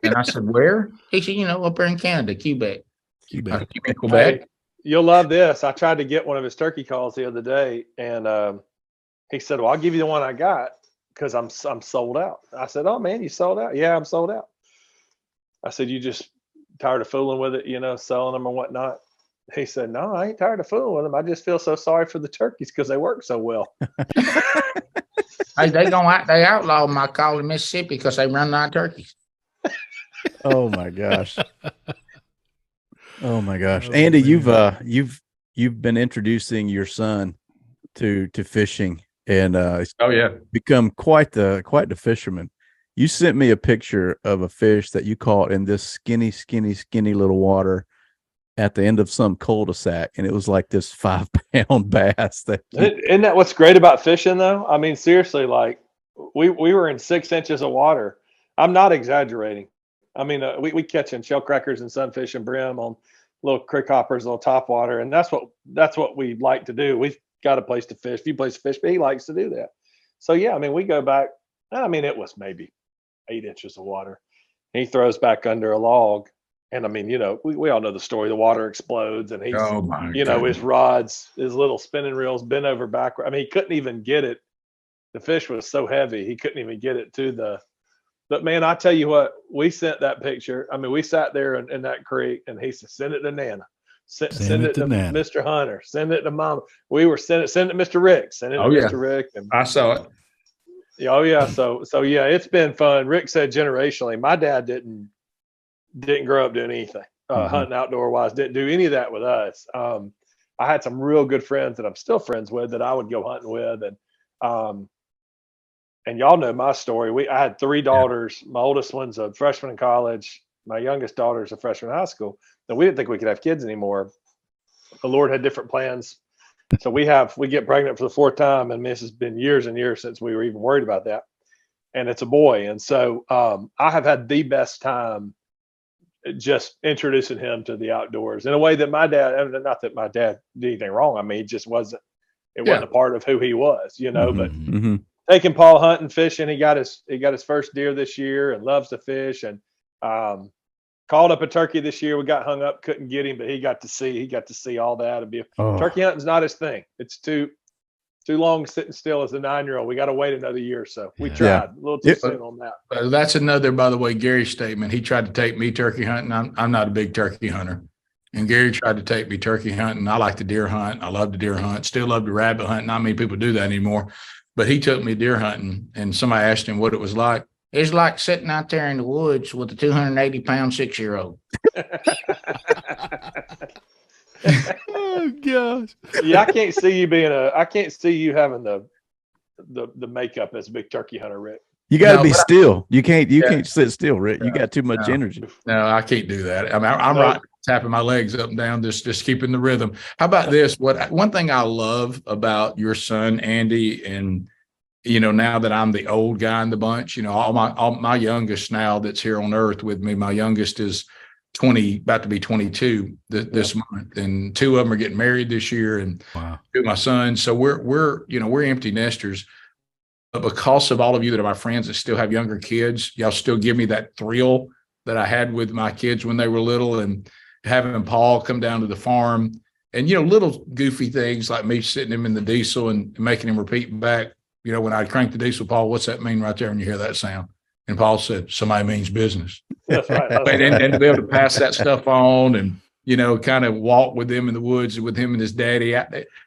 And I said, where? He said, up there in Canada, Quebec. Quebec. Quebec. Hey, you'll love this. I tried to get one of his turkey calls the other day, and he said, well, I'll give you the one I got because I'm sold out. I said, oh, man, you sold out? Yeah, I'm sold out. I said, you just tired of fooling with it, selling them or whatnot? He said, no, I ain't tired of fooling with them. I just feel so sorry for the turkeys because they work so well. Hey, they outlawed my call in Mississippi because they run out of turkeys. Oh my gosh. Oh my gosh. Andy, you've been introducing your son to fishing, and become quite the fisherman. You sent me a picture of a fish that you caught in this skinny little water at the end of some cul-de-sac, and it was like this 5-pound bass. Isn't that what's great about fishing, though? I mean, seriously, like we were in 6 inches of water. I'm not exaggerating. I mean, we catching shell crackers and sunfish and brim on little crick hoppers, little top water, and that's what we like to do. We've got a place to fish, few places to fish, but he likes to do that. So yeah, I mean, we go back. I mean, it was maybe 8 inches of water. He throws back under a log, and I mean, we all know the story. The water explodes, and he's, his rods, his little spinning reels bent over backward. I mean, he couldn't even get it. The fish was so heavy, he couldn't even get it to the. But man, I tell you what, we sent that picture. I mean, we sat there in that creek, and he said, "Send it to Nana, send it to Nana. Mr. Hunter, send it to Mama." We were send it to Mr. Rick, send it to Mr. Rick, and I saw it. Oh yeah, so yeah, it's been fun. Rick said generationally, my dad didn't grow up doing anything hunting outdoor wise. Didn't do any of that with us. I had some real good friends that I'm still friends with that I would go hunting with, and y'all know my story. I had 3 daughters. My oldest one's a freshman in college. My youngest daughter's a freshman in high school. And we didn't think we could have kids anymore. The Lord had different plans. So we get pregnant for the 4th time, and this has been years and years since we were even worried about that. And it's a boy. And so I have had the best time just introducing him to the outdoors in a way that my dad, not that my dad did anything wrong. I mean, it just wasn't a part of who he was, but taking Paul hunting, fishing. He got his first deer this year and loves to fish, and called up a turkey this year. We got hung up, couldn't get him, but he got to see all that. Turkey hunting's not his thing. It's too long sitting still as a 9-year-old. We got to wait another year or so. We tried a little too soon on that. That's another, by the way, Gary's statement. He tried to take me turkey hunting. I'm not a big turkey hunter. And Gary tried to take me turkey hunting. I like to deer hunt. I love to deer hunt. Still love to rabbit hunt. Not many people do that anymore. But he took me deer hunting, and somebody asked him what it was like. It's like sitting out there in the woods with a 280-pound 6-year-old. Oh gosh! Yeah, I can't see you having the makeup as a big turkey hunter, Rick. You got to be still. You can't sit still, Rick. You got too much energy. No, I can't do that. I mean, I'm right, tapping my legs up and down, just keeping the rhythm. How about this? One thing I love about your son, Andy, and now that I'm the old guy in the bunch, all my youngest now that's here on earth with me, my youngest is 20, about to be 22 this month, and 2 of them are getting married this year, and 2 of my sons. So we're empty nesters. But because of all of you that are my friends that still have younger kids, y'all still give me that thrill that I had with my kids when they were little, and having Paul come down to the farm, and little goofy things like me sitting him in the diesel and making him repeat back when I cranked the diesel, Paul, what's that mean right there when you hear that sound? And Paul said, somebody means business. That's right. And to be able to pass that stuff on and, kind of walk with them in the woods with him and his daddy.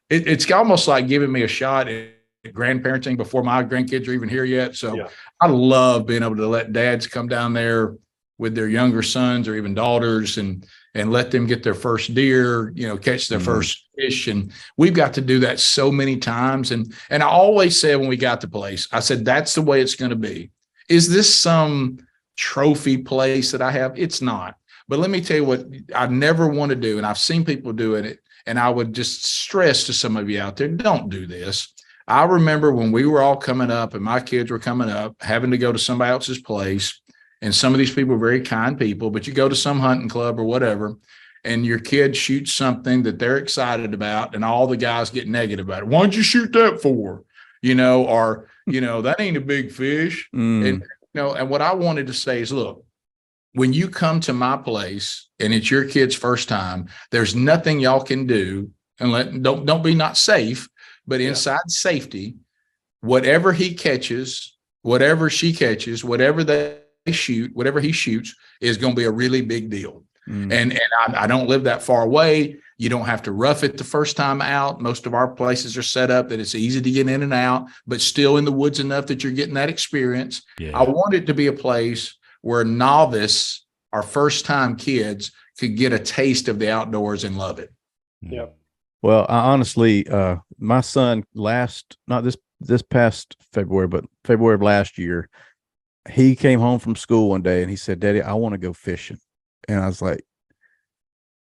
It's almost like giving me a shot at grandparenting before my grandkids are even here yet. So I love being able to let dads come down there with their younger sons or even daughters and let them get their first deer, catch their first fish. And we've got to do that so many times. And I always said when we got the place, I said, that's the way it's going to be. Is this some trophy place that I have? It's not. But let me tell you what I never want to do. And I've seen people doing it. And I would just stress to some of you out there, don't do this. I remember when we were all coming up and my kids were coming up, having to go to somebody else's place. And some of these people are very kind people, but you go to some hunting club or whatever, and your kid shoots something that they're excited about, and all the guys get negative about it. Why'd you shoot that for? Or that ain't a big fish. And and what I wanted to say is, look, when you come to my place and it's your kid's first time, there's nothing y'all can do and don't be not safe, but inside safety, whatever he catches, whatever she catches, whatever they shoot, whatever he shoots is going to be a really big deal. And I don't live that far away. You don't have to rough it the first time out. Most of our places are set up that it's easy to get in and out, but still in the woods enough that you're getting that experience. I want it to be a place where novice or first time kids could get a taste of the outdoors and love it. Yep. Well, I honestly, my son not this past February, but February of last year, he came home from school one day and he said, Daddy, I want to go fishing. And I was like,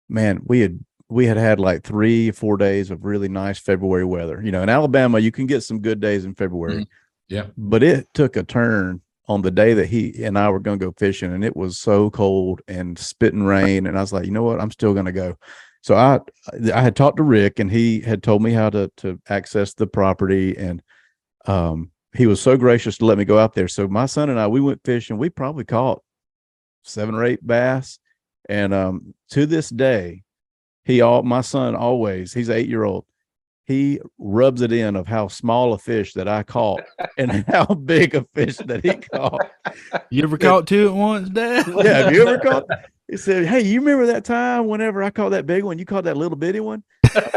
man, we had like 3 or 4 days of really nice February weather. In Alabama, you can get some good days in February. Yeah. But it took a turn on the day that he and I were going to go fishing, and it was so cold and spitting rain. And I was like, you know what? I'm still going to go. So I had talked to Rick, and he had told me how to access the property, and he was so gracious to let me go out there. So my son and I, we went fishing. We probably caught 7 or 8 bass. And to this day, my son always, he's an 8-year-old, he rubs it in of how small a fish that I caught and how big a fish that he caught. You ever caught 2 at once, Dad? Yeah, have you ever caught? He said, hey, you remember that time whenever I caught that big one, you caught that little bitty one?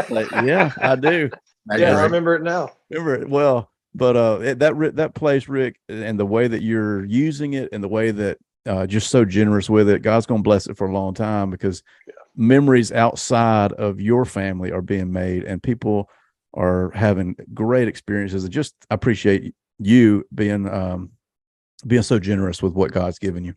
Like, yeah, I do. Yeah, I remember it now. Remember it well. But that place, Rick, and the way that you're using it and the way that just so generous with it, God's going to bless it for a long time, because memories outside of your family are being made and people are having great experiences. And just appreciate you being so generous with what God's given you.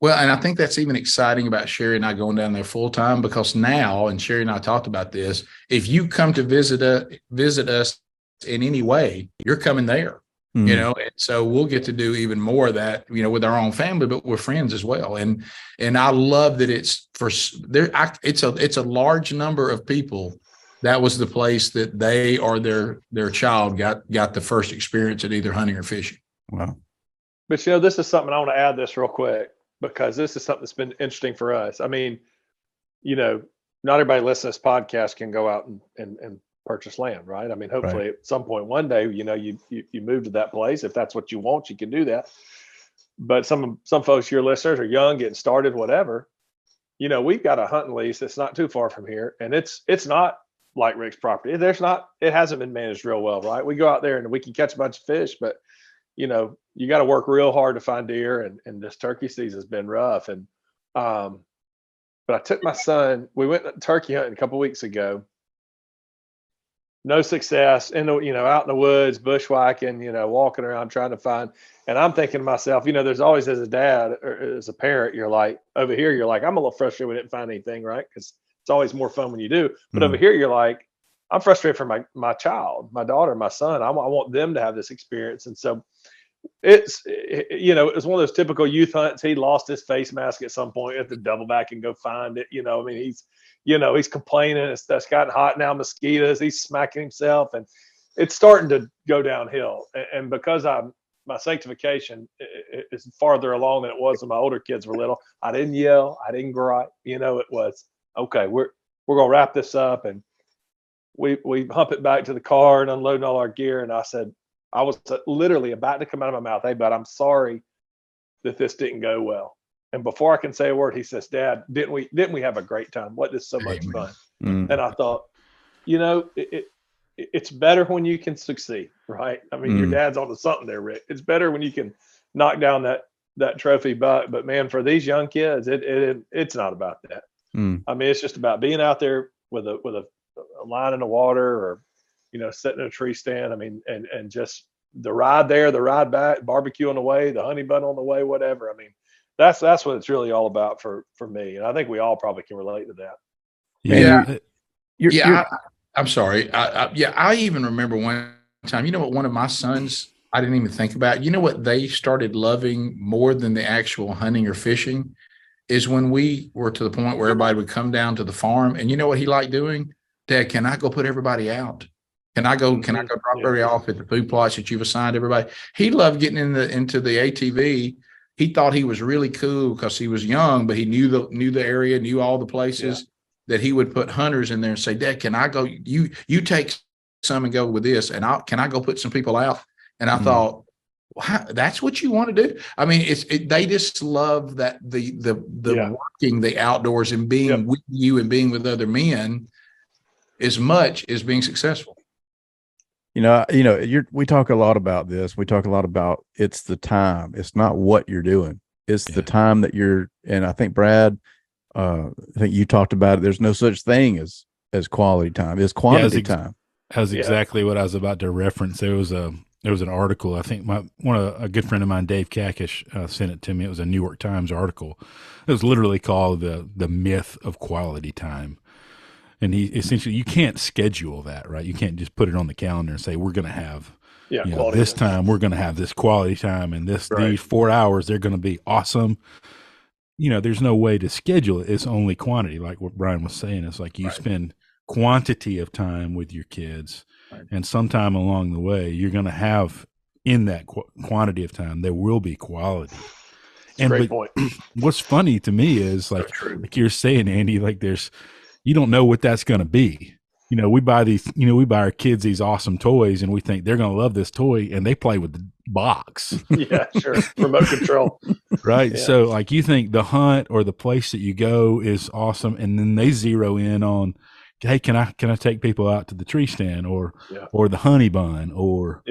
Well, and I think that's even exciting about Sherry and I going down there full time, because now, and Sherry and I talked about this, if you come to visit us in any way, you're coming there. And so we'll get to do even more of that, with our own family, but with friends as well. And I love that it's a large number of people. That was the place that they or their child got the first experience at either hunting or fishing. Wow. But this is something I want to add this real quick, because this is something that's been interesting for us. I mean, not everybody listening to this podcast can go out and purchase land, right? I mean, hopefully at some point one day, you move to that place. If that's what you want, you can do that. But some folks, your listeners, are young, getting started, whatever. We've got a hunting lease that's not too far from here, and it's not like Rick's property. It hasn't been managed real well, right? We go out there and we can catch a bunch of fish, but you got to work real hard to find deer, and this turkey season's been rough. And but I took my son. We went turkey hunting a couple of weeks ago. No success out in the woods, bushwhacking, walking around trying to find. And I'm thinking to myself, there's always, as a dad or as a parent, you're like, over here, you're like, I'm a little frustrated we didn't find anything, right? Because it's always more fun when you do. But over here, you're like, I'm frustrated for my child, my daughter, my son. I want them to have this experience. And so it was one of those typical youth hunts. He lost his face mask at some point. You have to double back and go find it. He's complaining. It's gotten hot now, mosquitoes. He's smacking himself, and it's starting to go downhill. And because my sanctification is farther along than it was when my older kids were little, I didn't yell, I didn't gripe. It was okay. We're gonna wrap this up, and we hump it back to the car and unloading all our gear. And I said, I was literally about to come out of my mouth, "Hey, but I'm sorry that this didn't go well." And before I can say a word, he says, "Dad, didn't we have a great time? What is so much Amen. fun?" Mm. And I thought, it's better when you can succeed, right? I mean, your dad's onto something there, Rick. It's better when you can knock down that trophy buck. But man, for these young kids, it's not about that. Mm. I mean, it's just about being out there with a line in the water, or sitting in a tree stand. I mean, and just the ride there, the ride back, barbecue on the way, the honey bun on the way, whatever. I mean, that's what it's really all about for me. And I think we all probably can relate to that. Yeah. I'm sorry. I even remember one time, what one of my sons, I didn't even think about, what they started loving more than the actual hunting or fishing is when we were to the point where everybody would come down to the farm. And you know what he liked doing? Dad, can I go put everybody out? Can I go drop everybody off at the food plots that you've assigned everybody? He loved getting into the ATV. He thought he was really cool because he was young, but he knew the area, knew all the places that he would put hunters in there and say, Dad, can I go? You take some and go with this, and can I go put some people out? And I thought, wow, that's what you want to do. I mean, they just love that the working the outdoors and being with you and being with other men as much as being successful. We talk a lot about this. We talk a lot about it's the time. It's not what you're doing. It's the time that and I think Brad, I think you talked about it. There's no such thing as quality time. It's quantity time. That was exactly what I was about to reference. There was an article. I think a good friend of mine, Dave Kakish, sent it to me. It was a New York Times article. It was literally called the myth of quality time. And you can't schedule that, right? You can't just put it on the calendar and say, we're going to have, this time we're going to have this quality time, and these 4 hours, they're going to be awesome. There's no way to schedule it. It's only quantity. Like what Brian was saying, it's like you spend quantity of time with your kids, and sometime along the way, you're going to have in that quantity of time, there will be quality. Great point. What's funny to me is like you're saying, Andy, like you don't know what that's going to be. We buy our kids these awesome toys, and we think they're going to love this toy, and they play with the box. Yeah, sure. Remote control. Right. Yeah. So like you think the hunt or the place that you go is awesome, and then they zero in on, hey, can I take people out to the tree stand or the honey bun or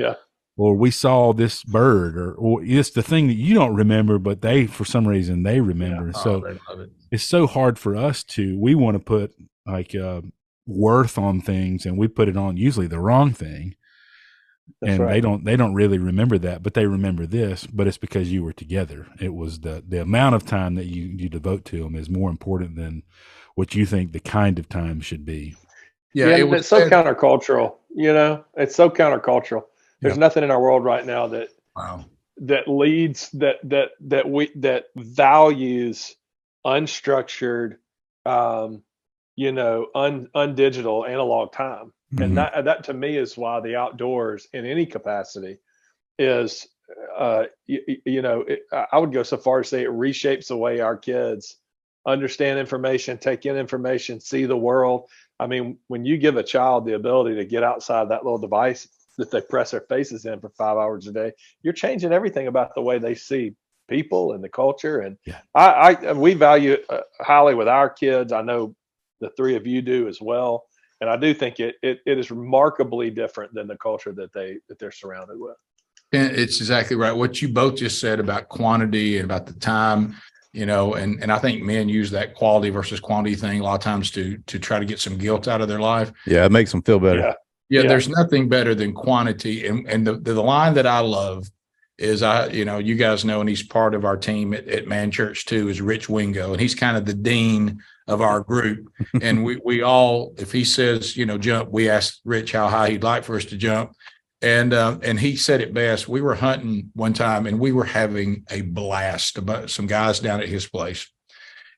we saw this bird or it's the thing that you don't remember, but they, for some reason, they remember. Yeah. So they love it. It's so hard for us we want to put like worth on things, and we put it on usually the wrong thing. That's and they don't really remember that, but they remember this, but it's because you were together. It was the amount of time that you devote to them is more important than what you think the kind of time should be. Yeah, it's so countercultural, it's so countercultural. There's nothing in our world right now that leads that values unstructured, undigital analog time. Mm-hmm. And that to me is why the outdoors in any capacity is, I would go so far as to say it reshapes the way our kids understand information, take in information, see the world. I mean, when you give a child the ability to get outside that little device that they press their faces in for 5 hours a day, you're changing everything about the way they see people and the culture. And we value it highly with our kids. I know the three of you do as well. And I do think it is remarkably different than the culture that they're surrounded with. And it's exactly right. What you both just said about quantity and about the time, and I think men use that quality versus quantity thing a lot of times to try to get some guilt out of their life. Yeah, it makes them feel better. Yeah. There's nothing better than quantity. And the line that I love is you guys know, and he's part of our team at Man Church too, is Rich Wingo. And he's kind of the dean of our group. And we all, if he says, jump, we ask Rich how high he'd like for us to jump. And he said it best. We were hunting one time and we were having a blast about some guys down at his place.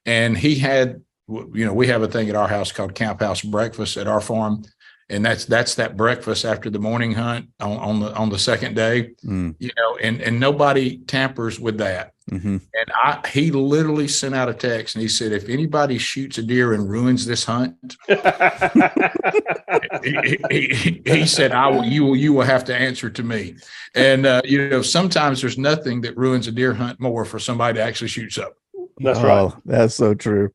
And he had, we have a thing at our house called Camp House Breakfast at our farm. And that's that breakfast after the morning hunt on the second day, and nobody tampers with that. Mm-hmm. And he literally sent out a text and he said, if anybody shoots a deer and ruins this hunt, he said, you will have to answer to me. And, sometimes there's nothing that ruins a deer hunt more for somebody to actually shoot something. That's right. That's so true.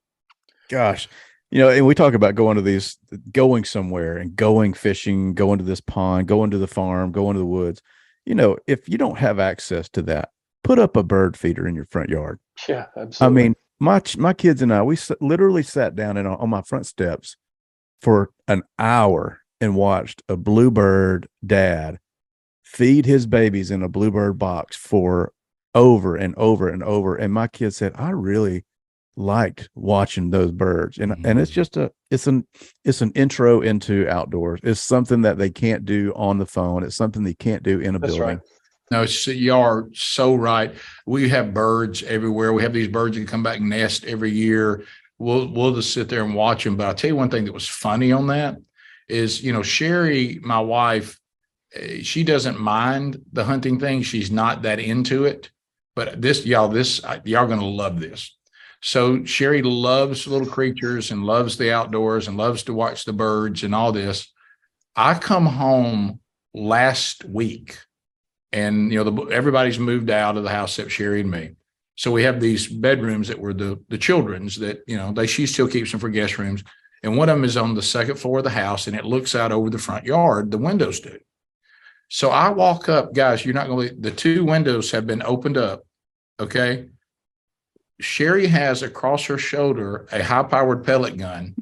Gosh. And we talk about going somewhere and going fishing, going to this pond, going to the farm, going to the woods. If you don't have access to that, put up a bird feeder in your front yard. Yeah, absolutely. I mean, my kids and I, we literally sat down on my front steps for an hour and watched a bluebird dad feed his babies in a bluebird box for over and over and over. And my kids said, I really liked watching those birds. And it's just it's an intro into outdoors. It's something that they can't do on the phone. It's something they can't do in a building. Right. No, you are so right. We have birds everywhere. We have these birds that come back and nest every year. We'll just sit there and watch them. But I'll tell you one thing that was funny on that is, Sherry, my wife, she doesn't mind the hunting thing. She's not that into it. But y'all going to love this. So Sherry loves little creatures and loves the outdoors and loves to watch the birds and all this. I come home last week and, everybody's moved out of the house except Sherry and me. So we have these bedrooms that were the children's that, she still keeps them for guest rooms. And one of them is on the second floor of the house and it looks out over the front yard. The windows do. So I walk up, guys, you're not going to, the two windows have been opened up. Okay. Sherry has across her shoulder a high-powered pellet gun,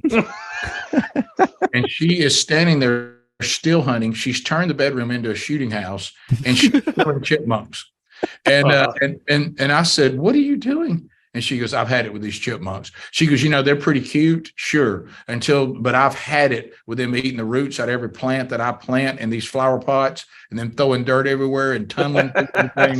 and she is standing there still hunting. She's turned the bedroom into a shooting house, and she's killing chipmunks. And I said, "What are you doing?" And she goes, "I've had it with these chipmunks." She goes, "They're pretty cute, sure, but I've had it with them eating the roots out of every plant that I plant in these flower pots, and then throwing dirt everywhere and tunneling."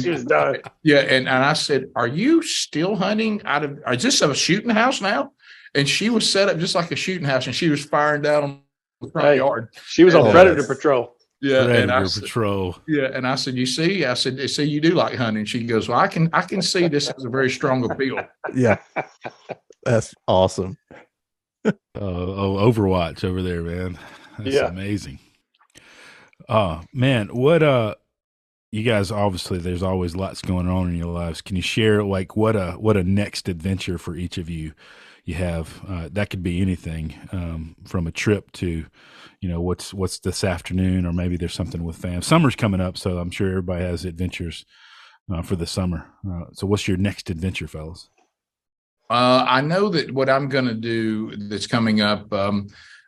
She was done. Yeah, and I said, "Are you still hunting is this a shooting house now?" And she was set up just like a shooting house, and she was firing down on the front yard. She was on predator patrol. Yeah, Predator patrol. Yeah, and I said, "You see?" I said, "See, you do like hunting." She goes, "Well, I can see this has a very strong appeal." Yeah, that's awesome. Overwatch over there, man. That's amazing. Man, what you guys, obviously there's always lots going on in your lives. Can you share like what a next adventure for each of you have? That could be anything, from a trip to, what's this afternoon, or maybe there's something with fam. Summer's coming up, so I'm sure everybody has adventures for the summer. So what's your next adventure, fellas? I know that what I'm going to do that's coming up,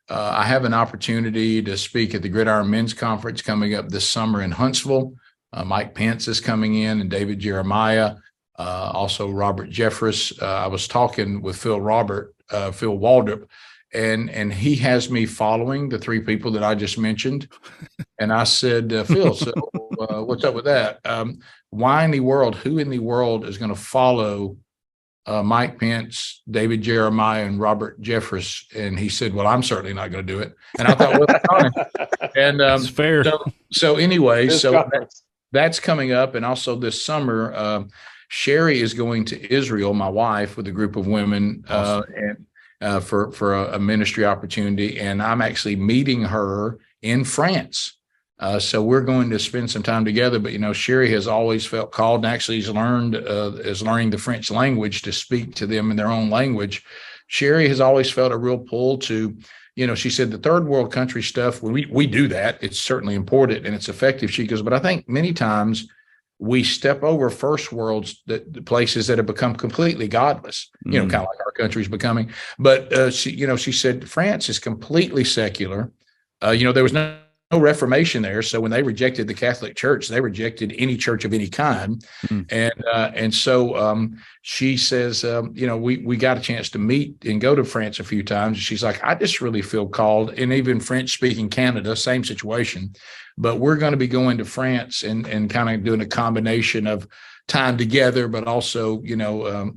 I have an opportunity to speak at the Gridiron Men's Conference coming up this summer in Huntsville. Mike Pence is coming in and David Jeremiah, also Robert Jeffress. I was talking with Phil Waldrop, and he has me following the three people that I just mentioned. And I said, Phil, so what's up with that? Why in the world, who in the world is going to follow Mike Pence, David Jeremiah, and Robert Jeffress? And he said, well, I'm certainly not going to do it. And I thought, well, fine. And it's fair. So anyway, that's coming up. And also this summer, Sherry is going to Israel, my wife, with a group of women, awesome. And for a ministry opportunity. And I'm actually meeting her in France. So we're going to spend some time together. But, Sherry has always felt called, and actually is learning the French language to speak to them in their own language. Sherry has always felt a real pull to, she said the third world country stuff, we do that. It's certainly important and it's effective. She goes, but I think many times we step over first worlds, the places that have become completely godless, kind of like our country's becoming. But she said France is completely secular. There was no Reformation there. So when they rejected the Catholic Church, they rejected any church of any kind. And so she says, we got a chance to meet and go to France a few times. She's like, I just really feel called, and even French speaking Canada, same situation. But we're going to be going to France and kind of doing a combination of time together, but also,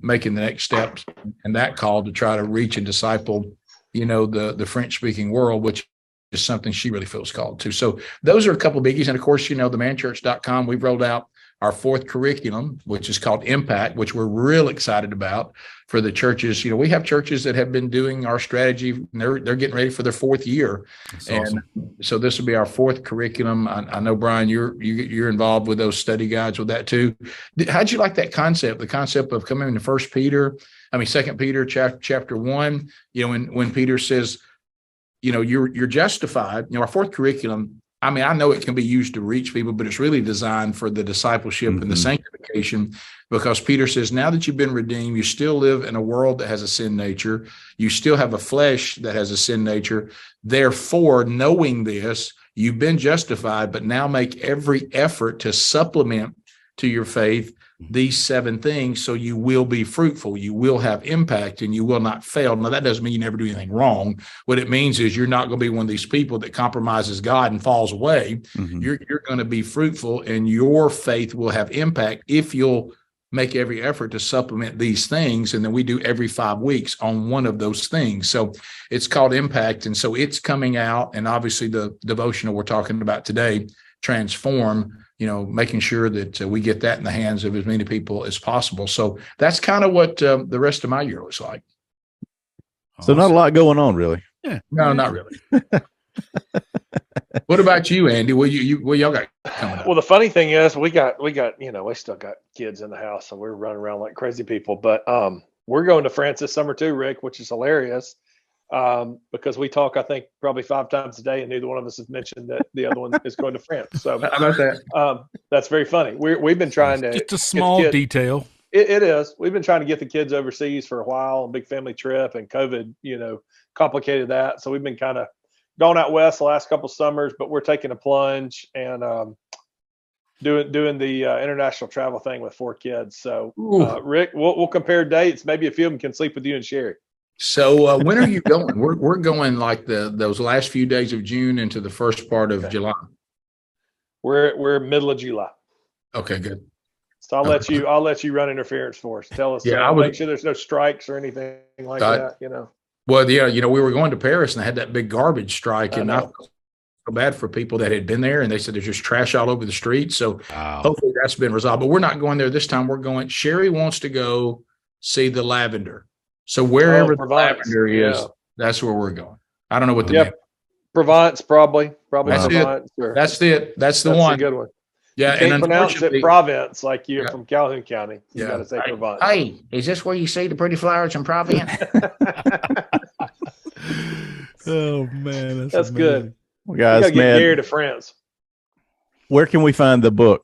making the next steps and that call to try to reach and disciple, the French speaking world, which is something she really feels called to. So those are a couple of biggies. And of course, themanchurch.com, we've rolled out our fourth curriculum, which is called Impact, which we're real excited about for the churches. We have churches that have been doing our strategy. And they're getting ready for their fourth year. That's and awesome. So this will be our fourth curriculum. I know, Brian, you're involved with those study guides with that too. How'd you like that concept? The concept of coming into Second Peter chapter 1, when Peter says, you're justified. Our fourth curriculum, I know it can be used to reach people, but it's really designed for the discipleship and the sanctification, because Peter says, now that you've been redeemed, you still live in a world that has a sin nature. You still have a flesh that has a sin nature. Therefore, knowing this, you've been justified, but now make every effort to supplement to your faith these 7 things, so you will be fruitful, you will have impact, and you will not fail. Now, that doesn't mean you never do anything wrong. What it means is you're not going to be one of these people that compromises God and falls away. You're going to be fruitful, and your faith will have impact if you'll make every effort to supplement these things. And then we do every 5 weeks on one of those things. So it's called Impact. And so it's coming out. And obviously the devotional we're talking about today, Transform, making sure that we get that in the hands of as many people as possible. So that's kind of what the rest of my year looks like. So not a lot going on, really. Yeah. No, not really. What about you, Andy? What y'all got coming up? Well, the funny thing is we still got kids in the house, so we're running around like crazy people. But we're going to France this summer too, Rick, which is hilarious. Because we talk, I think, probably 5 times a day, and neither one of us has mentioned that the other one is going to France. So how about that? That's very funny. We've been trying to just a small detail. It is. We've been trying to get the kids overseas for a while, a big family trip, and COVID, complicated that. So we've been kind of gone out west the last couple of summers, but we're taking a plunge and doing the international travel thing with 4 kids. So Rick, we'll compare dates. Maybe a few of them can sleep with you and Sherry. So when are you going? We're going like those last few days of June into the first part of July. We're middle of July. Okay, good. So I'll let you run interference for us. Tell us. Yeah, make sure there's no strikes or anything like that. Well, yeah, we were going to Paris and they had that big garbage strike, and I felt so bad for people that had been there, and they said there's just trash all over the street. So hopefully that's been resolved. But we're not going there this time. We're going. Sherry wants to go see the lavender. So wherever the lavender is, that's where we're going. I don't know what the name. Provence, probably that's Provence. That's it. That's the one. A good one. Yeah, you can't pronounce it Provence like you're from Calhoun County. You got to say Provence. Hey, is this where you see the pretty flowers in Provence? Oh man, that's good. Well, guys, we gotta get Gary to France. Where can we find the book?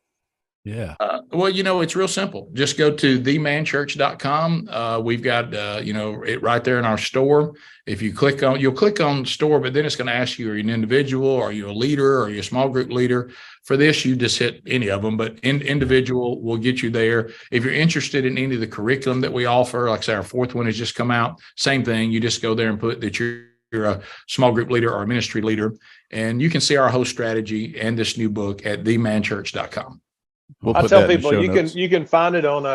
Yeah. Well, it's real simple. Just go to demanchurch.com. We've got, it right there in our store. If you you'll click on store, but then it's going to ask you, are you an individual? Are you a leader? Are you a small group leader? For this, you just hit any of them, but individual will get you there. If you're interested in any of the curriculum that we offer, like I say, our 4th one has just come out, same thing. You just go there and put that you're a small group leader or a ministry leader, and you can see our whole strategy and this new book at demanchurch.com. I tell people you can find it on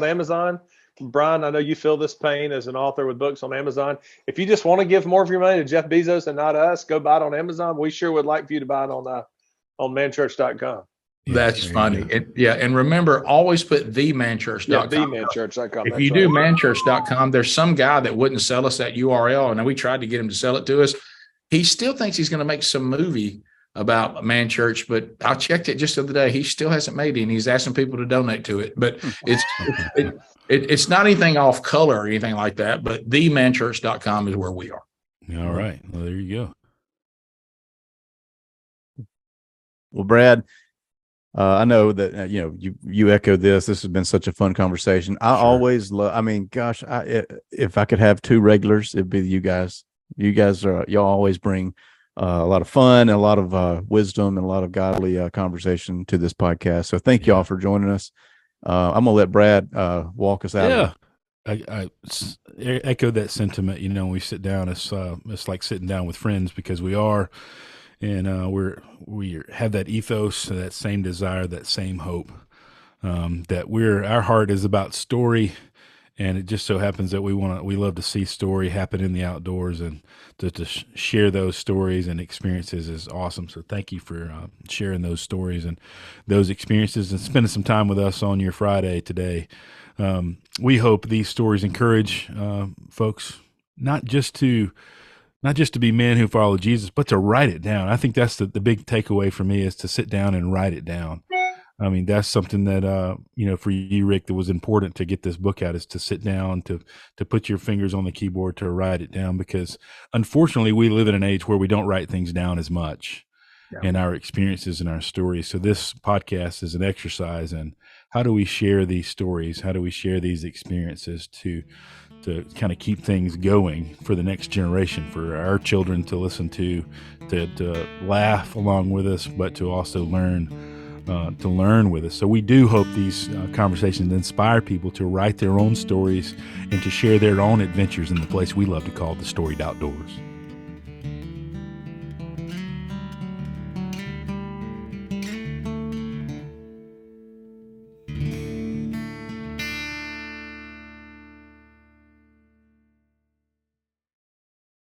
Amazon. Brian, I know you feel this pain as an author with books on Amazon. If you just want to give more of your money to Jeff Bezos and not us, go buy it on Amazon. We sure would like for you to buy it on manchurch.com. That's funny. And remember, always put themanchurch.com. Yeah, themanchurch.com. If you do manchurch.com, there's some guy that wouldn't sell us that URL, and we tried to get him to sell it to us. He still thinks he's going to make some movie about Man Church, but I checked it just the other day. He still hasn't made it, and he's asking people to donate to it. But it's not anything off color or anything like that, but themanchurch.com is where we are. All right. Well, there you go. Well, Brad, I know that, you echo this. This has been such a fun conversation. I always love, if I could have 2 regulars, it'd be you guys. Y'all always bring a lot of fun and a lot of wisdom and a lot of godly conversation to this podcast. So thank y'all for joining us. I'm gonna let Brad walk us out. Yeah, I echo that sentiment. When we sit down, it's like sitting down with friends, because we are, and we have that ethos, that same desire, that same hope. That our heart is about story And it just so happens that we love to see story happen in the outdoors, and to share those stories and experiences is awesome. So thank you for sharing those stories and those experiences and spending some time with us on your Friday today. We hope these stories encourage folks not just to be men who follow Jesus, but to write it down. I think that's the big takeaway for me, is to sit down and write it down. I mean, that's something that, for you, Rick, that was important to get this book out, is to sit down, to put your fingers on the keyboard, to write it down, because unfortunately we live in an age where we don't write things down as much, in our experiences and our stories. So this podcast is an exercise in how do we share these stories? How do we share these experiences to kind of keep things going for the next generation, for our children to listen to laugh along with us, but to also learn with us. So we do hope these conversations inspire people to write their own stories and to share their own adventures in the place we love to call the storied outdoors.